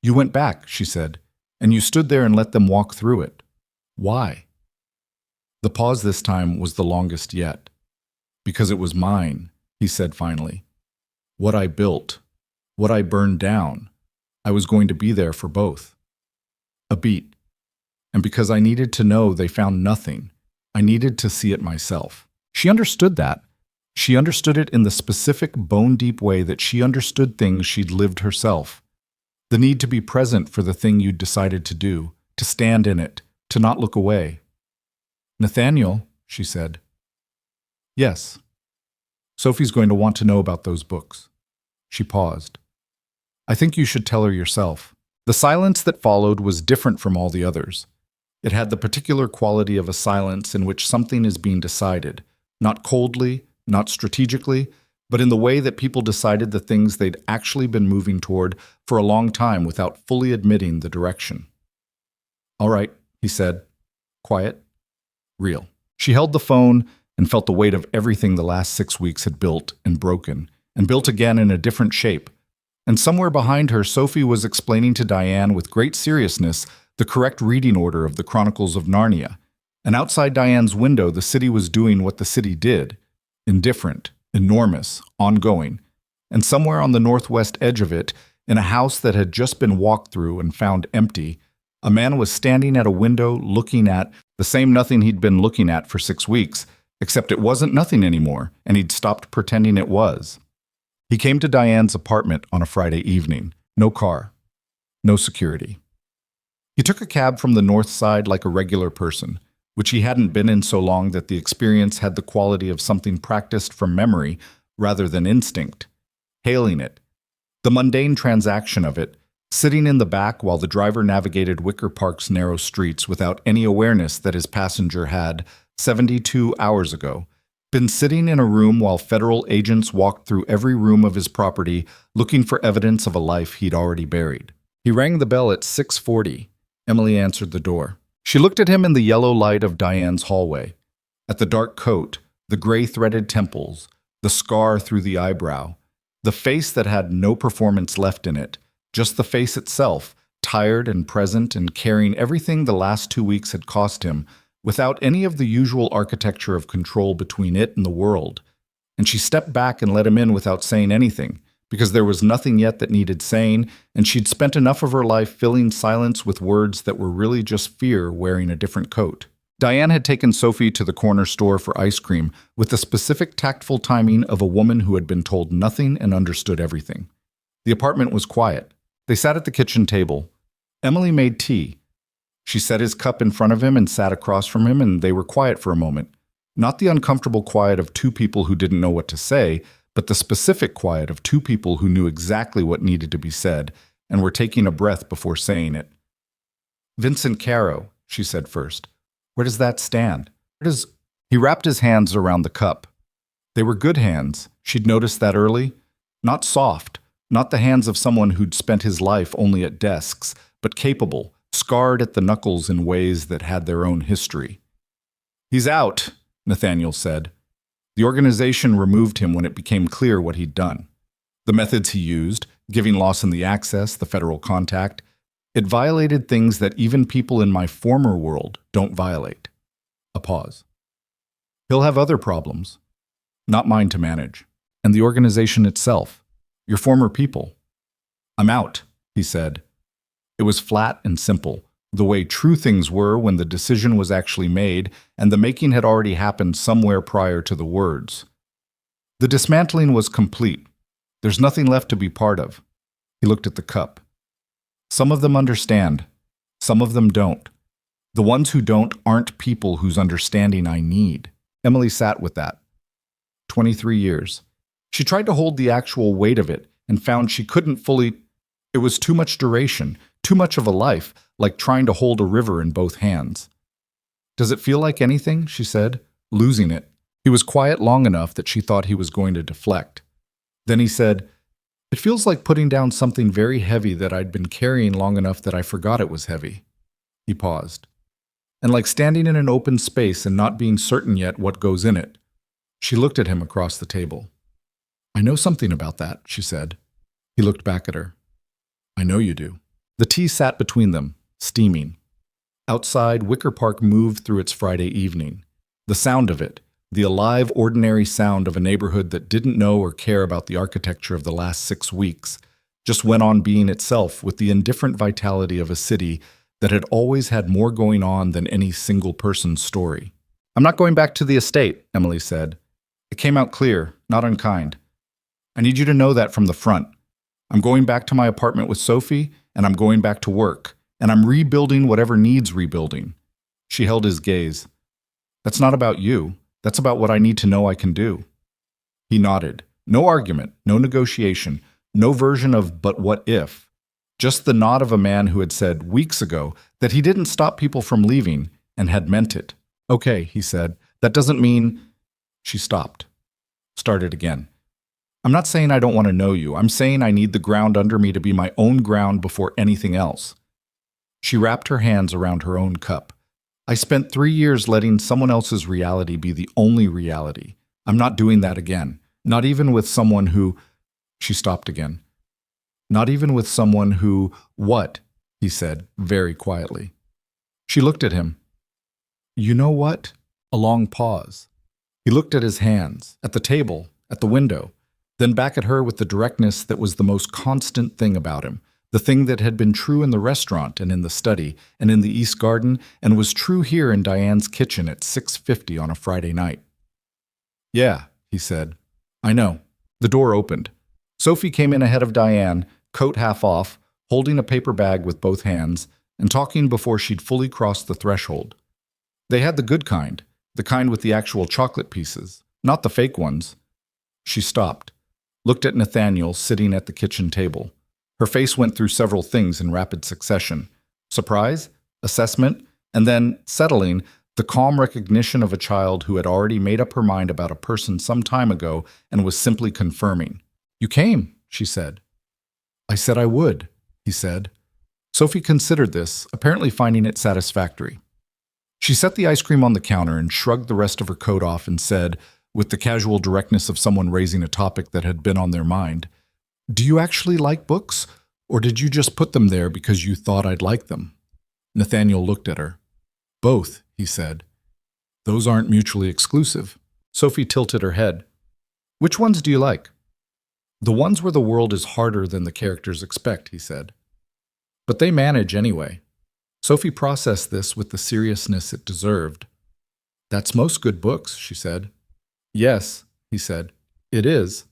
A: "You went back," she said, "and you stood there and let them walk through it. Why?" The pause this time was the longest yet. "Because it was mine," he said finally. "What I built, what I burned down, I was going to be there for both." A beat. "And because I needed to know they found nothing, I needed to see it myself." She understood that. She understood it in the specific bone-deep way that she understood things she'd lived herself. The need to be present for the thing you'd decided to do, to stand in it, to not look away. "Nathaniel," she said. "Yes." "Sophie's going to want to know about those books." She paused. "I think you should tell her yourself." The silence that followed was different from all the others. It had the particular quality of a silence in which something is being decided, not coldly, not strategically, but in the way that people decided the things they'd actually been moving toward for a long time without fully admitting the direction. "All right," he said. Quiet. Real. She held the phone and felt the weight of everything the last 6 weeks had built and broken, and built again in a different shape. And somewhere behind her, Sophie was explaining to Diane with great seriousness the correct reading order of the Chronicles of Narnia. And outside Diane's window, the city was doing what the city did. Indifferent, enormous, ongoing. And somewhere on the northwest edge of it, in a house that had just been walked through and found empty, a man was standing at a window looking at the same nothing he'd been looking at for 6 weeks, except it wasn't nothing anymore, and he'd stopped pretending it was. He came to Diane's apartment on a Friday evening. No car. No security. He took a cab from the north side like a regular person, which he hadn't been in so long that the experience had the quality of something practiced from memory rather than instinct. Hailing it. The mundane transaction of it, sitting in the back while the driver navigated Wicker Park's narrow streets without any awareness that his passenger had, 72 hours ago, been sitting in a room while federal agents walked through every room of his property looking for evidence of a life he'd already buried. He rang the bell at 6:40. Emily answered the door. She looked at him in the yellow light of Diane's hallway, at the dark coat, the gray-threaded temples, the scar through the eyebrow, the face that had no performance left in it, just the face itself, tired and present and carrying everything the last 2 weeks had cost him, without any of the usual architecture of control between it and the world. And she stepped back and let him in without saying anything, because there was nothing yet that needed saying, and she'd spent enough of her life filling silence with words that were really just fear wearing a different coat. Diane had taken Sophie to the corner store for ice cream with the specific tactful timing of a woman who had been told nothing and understood everything. The apartment was quiet. They sat at the kitchen table. Emily made tea. She set his cup in front of him and sat across from him, and they were quiet for a moment. Not the uncomfortable quiet of two people who didn't know what to say, but the specific quiet of two people who knew exactly what needed to be said and were taking a breath before saying it. "Vincent Caro," she said first. "Where does that stand? Where does—" He wrapped his hands around the cup. They were good hands. She'd noticed that early. Not soft, not the hands of someone who'd spent his life only at desks, but capable, scarred at the knuckles in ways that had their own history. "He's out," Nathaniel said. The organization removed him when it became clear what he'd done. The methods he used, giving Lawson the access, the federal contact, it violated things that even people in my former world don't violate. A pause. "He'll have other problems. Not mine to manage. And the organization itself. Your former people." "I'm out," he said. It was flat and simple, the way true things were when the decision was actually made, and the making had already happened somewhere prior to the words. The dismantling was complete. There's nothing left to be part of. He looked at the cup. Some of them understand. Some of them don't. The ones who don't aren't people whose understanding I need. Emily sat with that. 23 years. She tried to hold the actual weight of it and found she couldn't fully. It was too much duration, too much of a life, like trying to hold a river in both hands. "Does it feel like anything?" she said, losing it. He was quiet long enough that she thought he was going to deflect. Then he said, "It feels like putting down something very heavy that I'd been carrying long enough that I forgot it was heavy." He paused. "And like standing in an open space and not being certain yet what goes in it." She looked at him across the table. "I know something about that," she said. He looked back at her. "I know you do." The tea sat between them, steaming. Outside, Wicker Park moved through its Friday evening. The sound of it, the alive, ordinary sound of a neighborhood that didn't know or care about the architecture of the last 6 weeks, just went on being itself with the indifferent vitality of a city that had always had more going on than any single person's story. "I'm not going back to the estate," Emily said. It came out clear, not unkind. "I need you to know that from the front. I'm going back to my apartment with Sophie, and I'm going back to work, and I'm rebuilding whatever needs rebuilding." She held his gaze. "That's not about you. That's about what I need to know I can do." He nodded. No argument, no negotiation, no version of "but what if." Just the nod of a man who had said weeks ago that he didn't stop people from leaving and had meant it. "Okay," he said. "That doesn't mean—" She stopped. Started again. "I'm not saying I don't want to know you. I'm saying I need the ground under me to be my own ground before anything else." She wrapped her hands around her own cup. "I spent 3 years letting someone else's reality be the only reality. I'm not doing that again. Not even with someone who—" She stopped again. "Not even with someone who—" "What?" he said, very quietly. She looked at him. "You know what?" A long pause. He looked at his hands, at the table, at the window, then back at her with the directness that was the most constant thing about him, the thing that had been true in the restaurant and in the study and in the East Garden and was true here in Diane's kitchen at 6:50 on a Friday night. "Yeah," he said. "I know." The door opened. Sophie came in ahead of Diane, coat half off, holding a paper bag with both hands, and talking before she'd fully crossed the threshold. They had the good kind, the kind with the actual chocolate pieces, not the fake ones. She stopped, looked at Nathaniel sitting at the kitchen table. Her face went through several things in rapid succession. Surprise, assessment, and then, settling, the calm recognition of a child who had already made up her mind about a person some time ago and was simply confirming. "You came," she said. "I said I would," he said. Sophie considered this, apparently finding it satisfactory. She set the ice cream on the counter and shrugged the rest of her coat off and said, with the casual directness of someone raising a topic that had been on their mind, "Do you actually like books? Or did you just put them there because you thought I'd like them? Nathaniel looked at her. Both, he said. Those aren't mutually exclusive. Sophie tilted her head. Which ones do you like? The ones where the world is harder than the characters expect, he said. But they manage anyway. Sophie processed this with the seriousness it deserved. That's most good books, she said. Yes, he said. It is.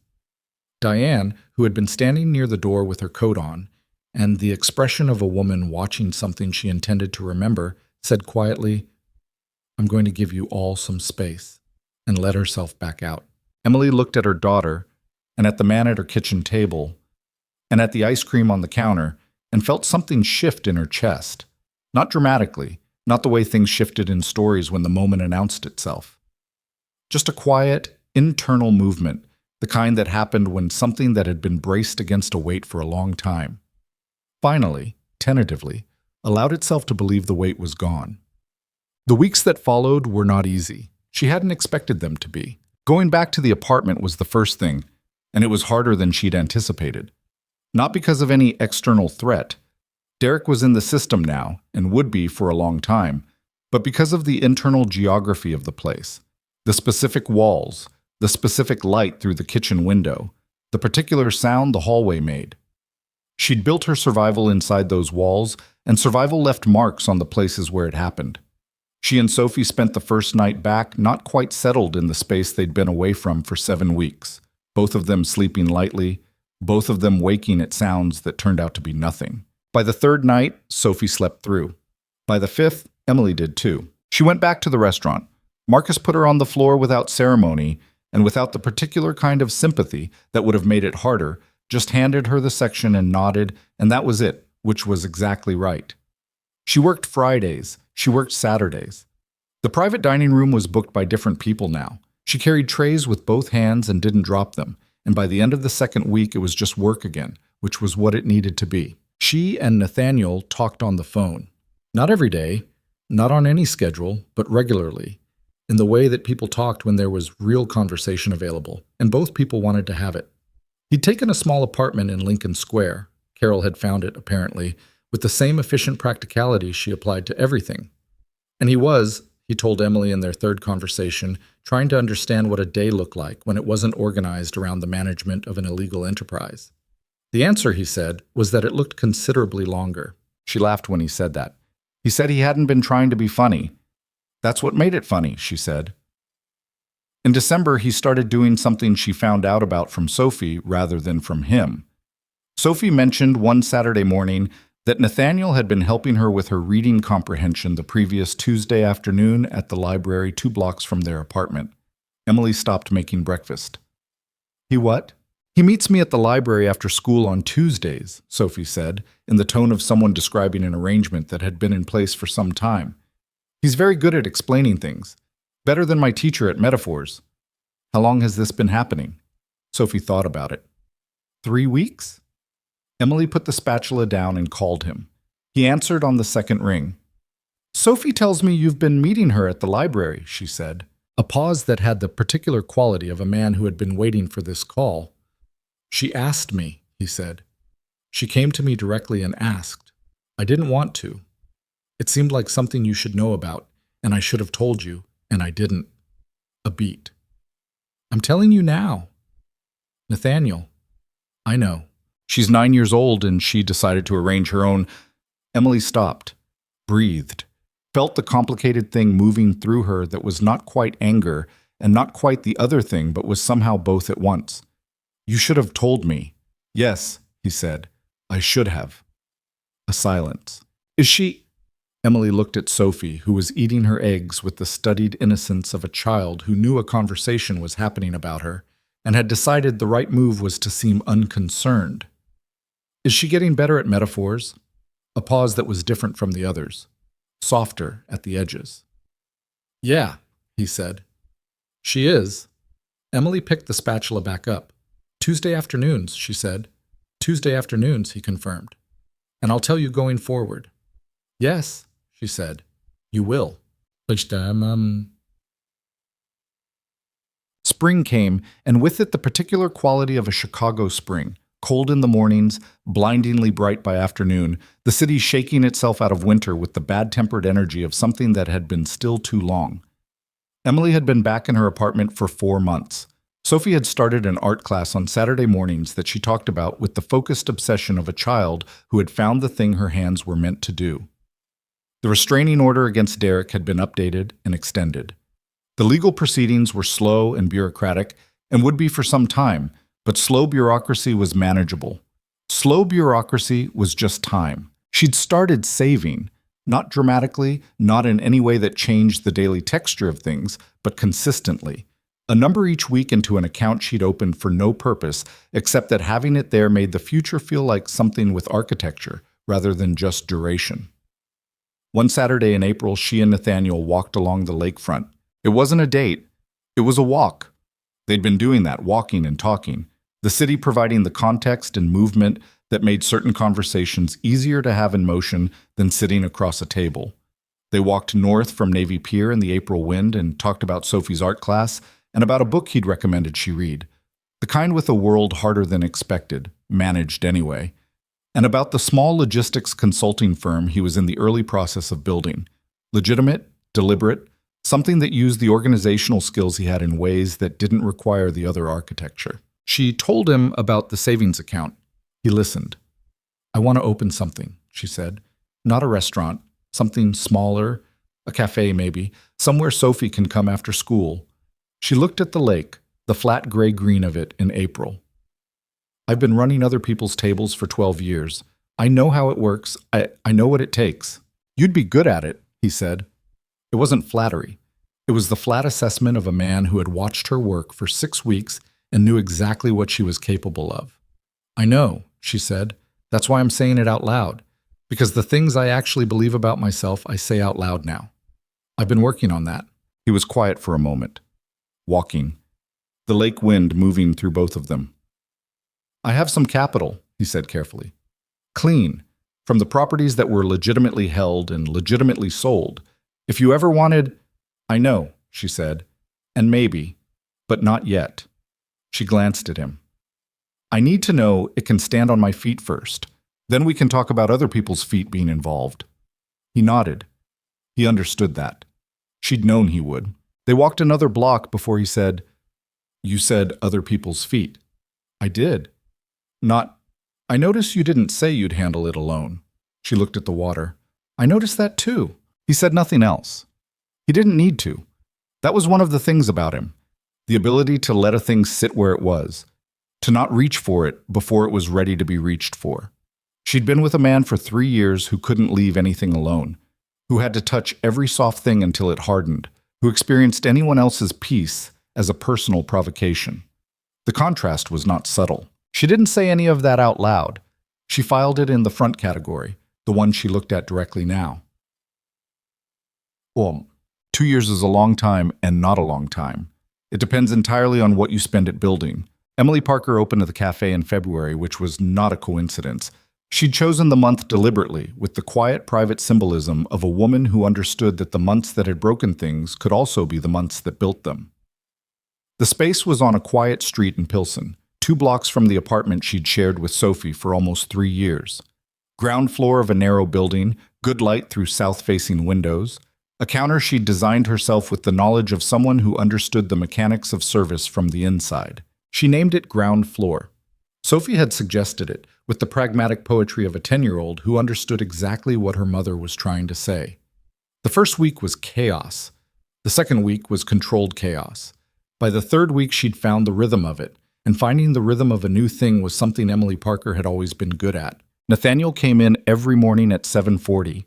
A: Diane, who had been standing near the door with her coat on, and the expression of a woman watching something she intended to remember, said quietly, I'm going to give you all some space, and let herself back out. Emily looked at her daughter, and at the man at her kitchen table, and at the ice cream on the counter, and felt something shift in her chest. Not dramatically, not the way things shifted in stories when the moment announced itself. Just a quiet, internal movement, the kind that happened when something that had been braced against a weight for a long time, finally, tentatively, allowed itself to believe the weight was gone. The weeks that followed were not easy. She hadn't expected them to be. Going back to the apartment was the first thing, and it was harder than she'd anticipated. Not because of any external threat. Derek was in the system now, and would be for a long time, but because of the internal geography of the place, the specific walls, the specific light through the kitchen window, the particular sound the hallway made. She'd built her survival inside those walls, and survival left marks on the places where it happened. She and Sophie spent the first night back not quite settled in the space they'd been away from for 7 weeks, both of them sleeping lightly, both of them waking at sounds that turned out to be nothing. By the third night, Sophie slept through. By the fifth, Emily did too. She went back to the restaurant. Marcus put her on the floor without ceremony, and without the particular kind of sympathy that would have made it harder, just handed her the section and nodded, and that was it, which was exactly right. She worked Fridays. She worked Saturdays. The private dining room was booked by different people now. She carried trays with both hands and didn't drop them, and by the end of the second week it was just work again, which was what it needed to be. She and Nathaniel talked on the phone. Not every day, not on any schedule, but regularly, in the way that people talked when there was real conversation available, and both people wanted to have it. He'd taken a small apartment in Lincoln Square. Carol had found it, apparently, with the same efficient practicality she applied to everything. And he was, he told Emily in their third conversation, trying to understand what a day looked like when it wasn't organized around the management of an illegal enterprise. The answer, he said, was that it looked considerably longer. She laughed when he said that. He said he hadn't been trying to be funny. That's what made it funny, she said. In December, he started doing something she found out about from Sophie rather than from him. Sophie mentioned one Saturday morning that Nathaniel had been helping her with her reading comprehension the previous Tuesday afternoon at the library 2 blocks from their apartment. Emily stopped making breakfast. He what? He meets me at the library after school on Tuesdays, Sophie said, in the tone of someone describing an arrangement that had been in place for some time. He's very good at explaining things. Better than my teacher at Metaphors. How long has this been happening? Sophie thought about it. 3 weeks? Emily put the spatula down and called him. He answered on the second ring. Sophie tells me you've been meeting her at the library, she said. A pause that had the particular quality of a man who had been waiting for this call. She asked me, he said. She came to me directly and asked. I didn't want to. It seemed like something you should know about, and I should have told you, and I didn't. A beat. I'm telling you now. Nathaniel. I know. She's 9 years old, and she decided to arrange her own. Emily stopped, breathed, felt the complicated thing moving through her that was not quite anger, and not quite the other thing, but was somehow both at once. You should have told me. Yes, he said. I should have. A silence. Is she... Emily looked at Sophie, who was eating her eggs with the studied innocence of a child who knew a conversation was happening about her, and had decided the right move was to seem unconcerned. Is she getting better at metaphors? A pause that was different from the others, softer at the edges. Yeah, he said. She is. Emily picked the spatula back up. Tuesday afternoons, she said. Tuesday afternoons, he confirmed. And I'll tell you going forward. Yes, she said. You will. Spring came, and with it the particular quality of a Chicago spring, Cold in the mornings, blindingly bright by afternoon, the city shaking itself out of winter with the bad-tempered energy of something that had been still too long. Emily had been back in her apartment for 4 months. Sophie had started an art class on Saturday mornings that she talked about with the focused obsession of a child who had found the thing her hands were meant to do. The restraining order against Derek had been updated and extended. The legal proceedings were slow and bureaucratic and would be for some time, but slow bureaucracy was manageable. Slow bureaucracy was just time. She'd started saving, not dramatically, not in any way that changed the daily texture of things, but consistently. A number each week into an account she'd opened for no purpose, except that having it there made the future feel like something with architecture, rather than just duration. One Saturday in April, she and Nathaniel walked along the lakefront. It wasn't a date. It was a walk. They'd been doing that, walking and talking, the city providing the context and movement that made certain conversations easier to have in motion than sitting across a table. They walked north from Navy Pier in the April wind and talked about Sophie's art class and about a book he'd recommended she read, the kind with a world harder than expected, managed anyway, and about the small logistics consulting firm he was in the early process of building, legitimate, deliberate, something that used the organizational skills he had in ways that didn't require the other architecture. She told him about the savings account. He listened. "I want to open something," she said. "Not a restaurant, something smaller, a cafe maybe, somewhere Sophie can come after school." She looked at the lake, the flat gray-green of it in April. "I've been running other people's tables for 12 years. I know how it works. I know what it takes." "You'd be good at it," he said. It wasn't flattery. It was the flat assessment of a man who had watched her work for 6 weeks and knew exactly what she was capable of. "I know," she said. "That's why I'm saying it out loud. Because the things I actually believe about myself, I say out loud now. I've been working on that." He was quiet for a moment, walking, the lake wind moving through both of them. "I have some capital," he said carefully. "Clean, from the properties that were legitimately held and legitimately sold. If you ever wanted—" "I know," she said, "and maybe, but not yet." She glanced at him. "I need to know it can stand on my feet first. Then we can talk about other people's feet being involved." He nodded. He understood that. She'd known he would. They walked another block before he said, "You said other people's feet." "I did. I noticed you didn't say you'd handle it alone." She looked at the water. "I noticed that too." He said nothing else. He didn't need to. That was one of the things about him, the ability to let a thing sit where it was, to not reach for it before it was ready to be reached for. She'd been with a man for 3 years who couldn't leave anything alone, who had to touch every soft thing until it hardened, who experienced anyone else's peace as a personal provocation. The contrast was not subtle. She didn't say any of that out loud. She filed it in the front category, the one she looked at directly now. 2 years is a long time and not a long time. It depends entirely on what you spend it building. Emily Parker opened the cafe in February, which was not a coincidence. She'd chosen the month deliberately, with the quiet, private symbolism of a woman who understood that the months that had broken things could also be the months that built them. The space was on a quiet street in Pilsen, 2 blocks from the apartment she'd shared with Sophie for almost 3 years. Ground floor of a narrow building, good light through south-facing windows, a counter she'd designed herself with the knowledge of someone who understood the mechanics of service from the inside. She named it Ground Floor. Sophie had suggested it, with the pragmatic poetry of a 10-year-old who understood exactly what her mother was trying to say. The first week was chaos. The second week was controlled chaos. By the third week, she'd found the rhythm of it, and finding the rhythm of a new thing was something Emily Parker had always been good at. Nathaniel came in every morning at 7:40.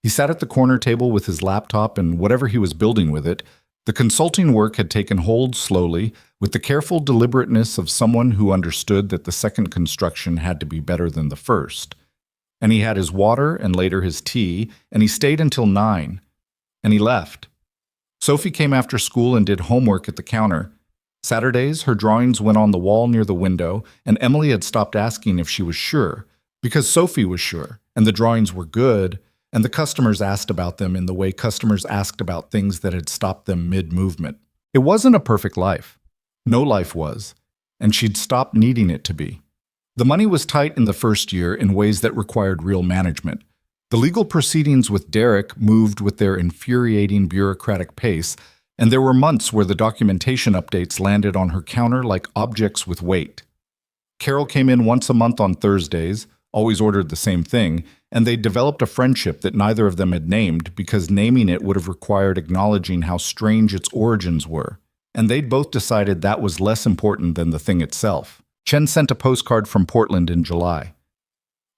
A: He sat at the corner table with his laptop and whatever he was building with it. The consulting work had taken hold slowly, with the careful deliberateness of someone who understood that the second construction had to be better than the first. And he had his water and later his tea, and he stayed until 9. And he left. Sophie came after school and did homework at the counter. Saturdays, her drawings went on the wall near the window, and Emily had stopped asking if she was sure, because Sophie was sure, and the drawings were good, and the customers asked about them in the way customers asked about things that had stopped them mid-movement. It wasn't a perfect life. No life was, and she'd stopped needing it to be. The money was tight in the first year in ways that required real management. The legal proceedings with Derek moved with their infuriating bureaucratic pace, and there were months where the documentation updates landed on her counter like objects with weight. Carol came in once a month on Thursdays, always ordered the same thing, and they developed a friendship that neither of them had named because naming it would have required acknowledging how strange its origins were, and they'd both decided that was less important than the thing itself. Chen sent a postcard from Portland in July.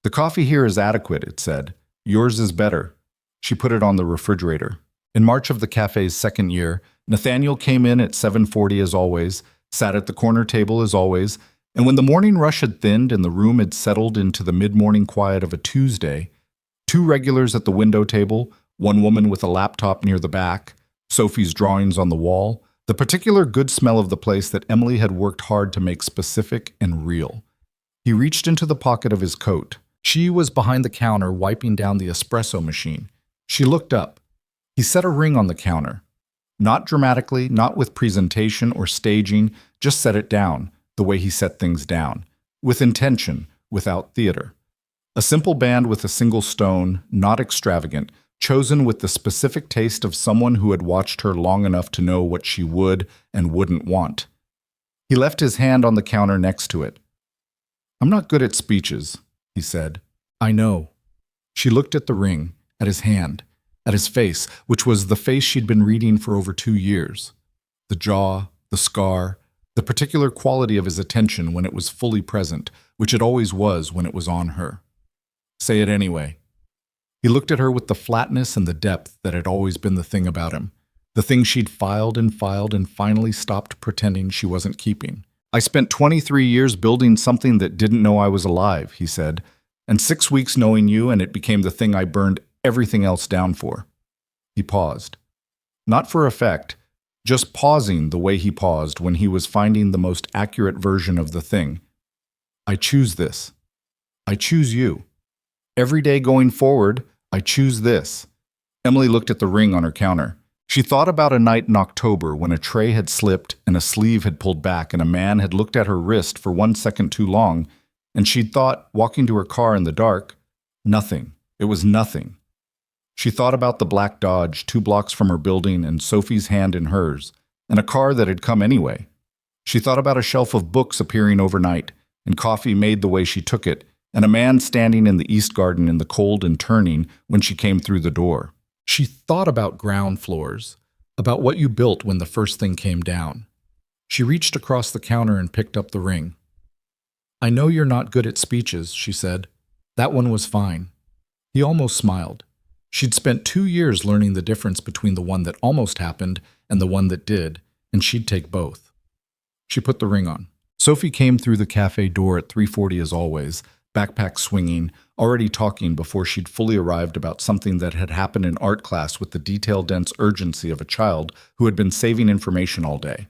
A: "The coffee here is adequate," it said. "Yours is better." She put it on the refrigerator. In March of the cafe's second year, Nathaniel came in at 7:40 as always, sat at the corner table as always, and when the morning rush had thinned and the room had settled into the mid-morning quiet of a Tuesday, two regulars at the window table, one woman with a laptop near the back, Sophie's drawings on the wall, the particular good smell of the place that Emily had worked hard to make specific and real. He reached into the pocket of his coat. She was behind the counter wiping down the espresso machine. She looked up. He set a ring on the counter. Not dramatically, not with presentation or staging, just set it down, the way he set things down. With intention, without theater. A simple band with a single stone, not extravagant, chosen with the specific taste of someone who had watched her long enough to know what she would and wouldn't want. He left his hand on the counter next to it. "I'm not good at speeches," he said. "I know." She looked at the ring, at his hand, at his face, which was the face she'd been reading for over 2 years. The jaw, the scar, the particular quality of his attention when it was fully present, which it always was when it was on her. "Say it anyway." He looked at her with the flatness and the depth that had always been the thing about him, the thing she'd filed and finally stopped pretending she wasn't keeping. "I spent 23 years building something that didn't know I was alive," he said, "and 6 weeks knowing you, and it became the thing I burned everything else down for." He paused. Not for effect, just pausing the way he paused when he was finding the most accurate version of the thing. "I choose this. I choose you. Every day going forward, I choose this." Emily looked at the ring on her counter. She thought about a night in October when a tray had slipped and a sleeve had pulled back and a man had looked at her wrist for 1 second too long, and she'd thought, walking to her car in the dark, nothing. It was nothing. She thought about the black Dodge 2 blocks from her building and Sophie's hand in hers, and a car that had come anyway. She thought about a shelf of books appearing overnight, and coffee made the way she took it, and a man standing in the East Garden in the cold and turning when she came through the door. She thought about ground floors, about what you built when the first thing came down. She reached across the counter and picked up the ring. "I know you're not good at speeches," she said. That one was fine. He almost smiled. She'd spent 2 years learning the difference between the one that almost happened and the one that did, and she'd take both. She put the ring on. Sophie came through the cafe door at 3:40 as always, backpack swinging, already talking before she'd fully arrived about something that had happened in art class with the detail-dense urgency of a child who had been saving information all day.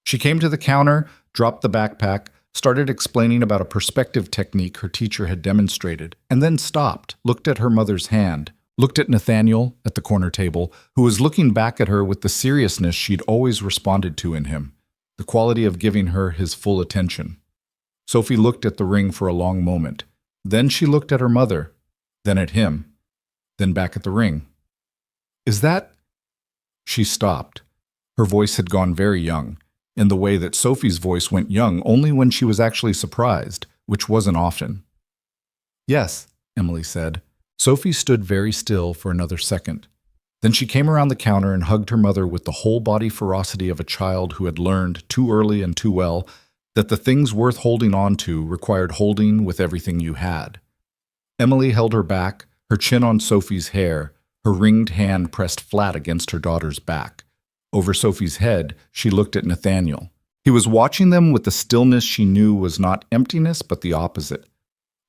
A: She came to the counter, dropped the backpack, started explaining about a perspective technique her teacher had demonstrated, and then stopped, looked at her mother's hand, looked at Nathaniel at the corner table, who was looking back at her with the seriousness she'd always responded to in him, the quality of giving her his full attention. Sophie looked at the ring for a long moment. Then she looked at her mother, then at him, then back at the ring. "Is that—" She stopped. Her voice had gone very young, in the way that Sophie's voice went young only when she was actually surprised, which wasn't often. "Yes," Emily said. Sophie stood very still for another second. Then she came around the counter and hugged her mother with the whole-body ferocity of a child who had learned, too early and too well, that the things worth holding on to required holding with everything you had. Emily held her back, her chin on Sophie's hair, her ringed hand pressed flat against her daughter's back. Over Sophie's head, she looked at Nathaniel. He was watching them with the stillness she knew was not emptiness but the opposite.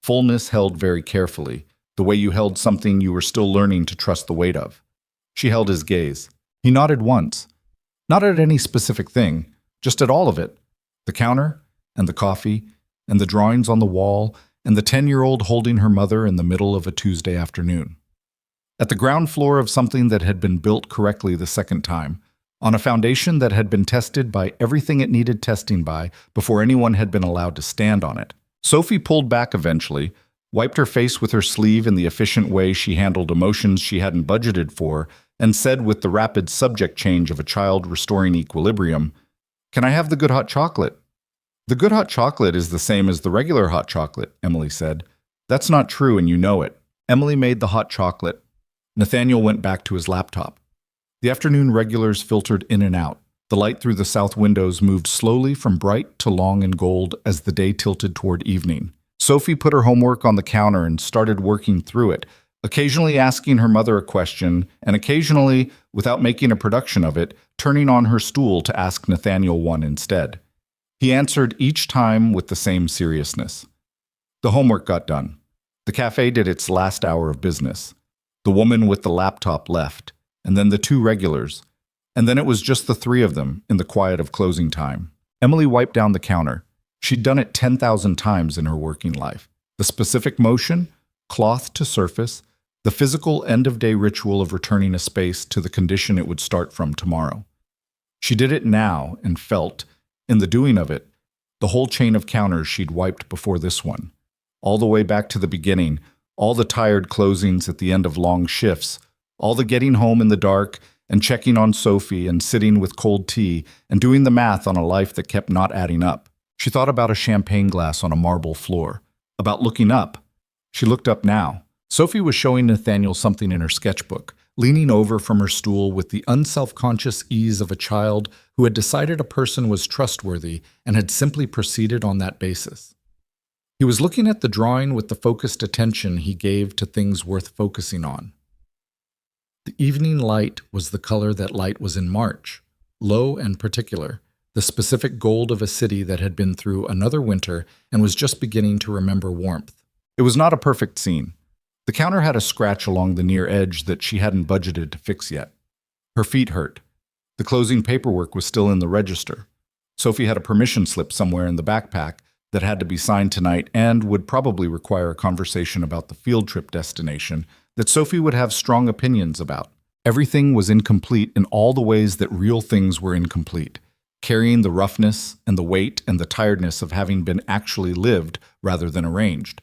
A: Fullness held very carefully, the way you held something you were still learning to trust the weight of. She held his gaze. He nodded once. Not at any specific thing, just at all of it. The counter, and the coffee, and the drawings on the wall, and the 10-year-old holding her mother in the middle of a Tuesday afternoon. At the ground floor of something that had been built correctly the second time, on a foundation that had been tested by everything it needed testing by before anyone had been allowed to stand on it. Sophie pulled back eventually, wiped her face with her sleeve in the efficient way she handled emotions she hadn't budgeted for, and said with the rapid subject change of a child restoring equilibrium, "Can I have the good hot chocolate?" "The good hot chocolate is the same as the regular hot chocolate," Emily said. "That's not true, and you know it." Emily made the hot chocolate. Nathaniel went back to his laptop. The afternoon regulars filtered in and out. The light through the south windows moved slowly from bright to long and gold as the day tilted toward evening. Sophie put her homework on the counter and started working through it, occasionally asking her mother a question, and occasionally, without making a production of it, turning on her stool to ask Nathaniel one instead. He answered each time with the same seriousness. The homework got done. The cafe did its last hour of business. The woman with the laptop left, and then the two regulars, and then it was just the three of them in the quiet of closing time. Emily wiped down the counter. She'd done it 10,000 times in her working life. The specific motion, cloth to surface, the physical end-of-day ritual of returning a space to the condition it would start from tomorrow. She did it now and felt, in the doing of it, the whole chain of counters she'd wiped before this one. All the way back to the beginning, all the tired closings at the end of long shifts, all the getting home in the dark and checking on Sophie and sitting with cold tea and doing the math on a life that kept not adding up. She thought about a champagne glass on a marble floor, about looking up. She looked up now. Sophie was showing Nathaniel something in her sketchbook, leaning over from her stool with the unselfconscious ease of a child who had decided a person was trustworthy and had simply proceeded on that basis. He was looking at the drawing with the focused attention he gave to things worth focusing on. The evening light was the color that light was in March, low and particular, the specific gold of a city that had been through another winter and was just beginning to remember warmth. It was not a perfect scene. The counter had a scratch along the near edge that she hadn't budgeted to fix yet. Her feet hurt. The closing paperwork was still in the register. Sophie had a permission slip somewhere in the backpack that had to be signed tonight and would probably require a conversation about the field trip destination that Sophie would have strong opinions about. Everything was incomplete in all the ways that real things were incomplete, carrying the roughness and the weight and the tiredness of having been actually lived rather than arranged.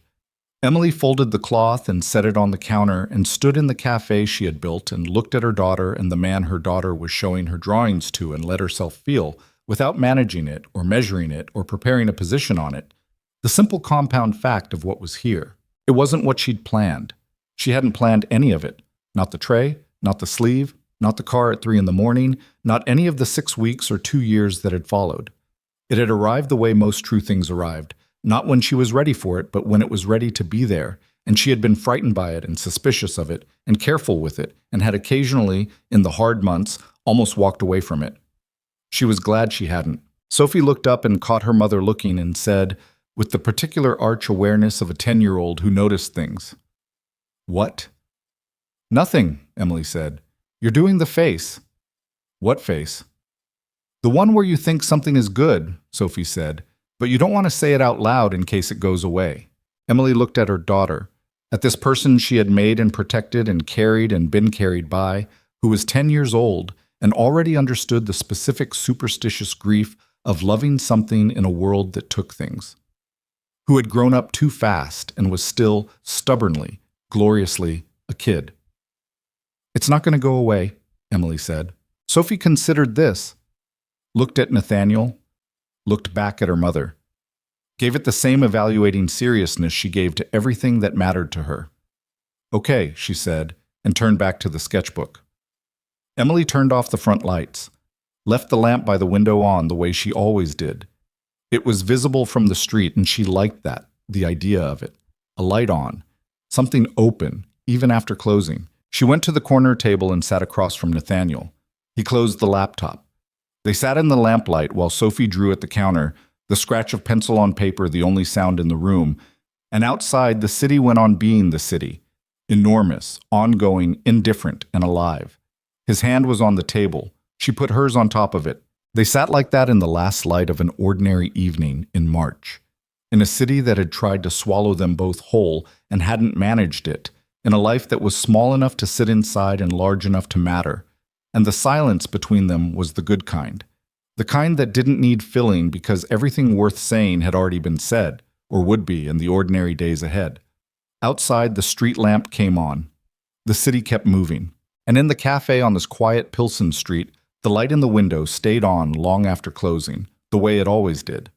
A: Emily folded the cloth and set it on the counter and stood in the cafe she had built and looked at her daughter and the man her daughter was showing her drawings to and let herself feel, without managing it or measuring it or preparing a position on it, the simple compound fact of what was here. It wasn't what she'd planned. She hadn't planned any of it. Not the tray, not the sleeve, not the car at 3 a.m, not any of the 6 weeks or 2 years that had followed. It had arrived the way most true things arrived, not when she was ready for it, but when it was ready to be there, and she had been frightened by it and suspicious of it and careful with it, and had occasionally, in the hard months, almost walked away from it. She was glad she hadn't. Sophie looked up and caught her mother looking and said, with the particular arch awareness of a 10-year-old who noticed things, "What?" "Nothing," Emily said. "You're doing the face." "What face?" "The one where you think something is good," Sophie said, "but you don't want to say it out loud in case it goes away." Emily looked at her daughter, at this person she had made and protected and carried and been carried by, who was 10 years old and already understood the specific superstitious grief of loving something in a world that took things, who had grown up too fast and was still stubbornly, gloriously a kid. "It's not going to go away," Emily said. Sophie considered this, looked at Nathaniel, looked back at her mother, gave it the same evaluating seriousness she gave to everything that mattered to her. "Okay," she said, and turned back to the sketchbook. Emily turned off the front lights, left the lamp by the window on the way she always did. It was visible from the street, and she liked that, the idea of it. A light on, something open, even after closing. She went to the corner table and sat across from Nathaniel. He closed the laptop. They sat in the lamplight while Sophie drew at the counter, the scratch of pencil on paper the only sound in the room, and outside the city went on being the city, enormous, ongoing, indifferent, and alive. His hand was on the table. She put hers on top of it. They sat like that in the last light of an ordinary evening in March, in a city that had tried to swallow them both whole and hadn't managed it, in a life that was small enough to sit inside and large enough to matter. And the silence between them was the good kind. The kind that didn't need filling because everything worth saying had already been said, or would be in the ordinary days ahead. Outside, the street lamp came on. The city kept moving, and in the cafe on this quiet Pilsen street, the light in the window stayed on long after closing, the way it always did.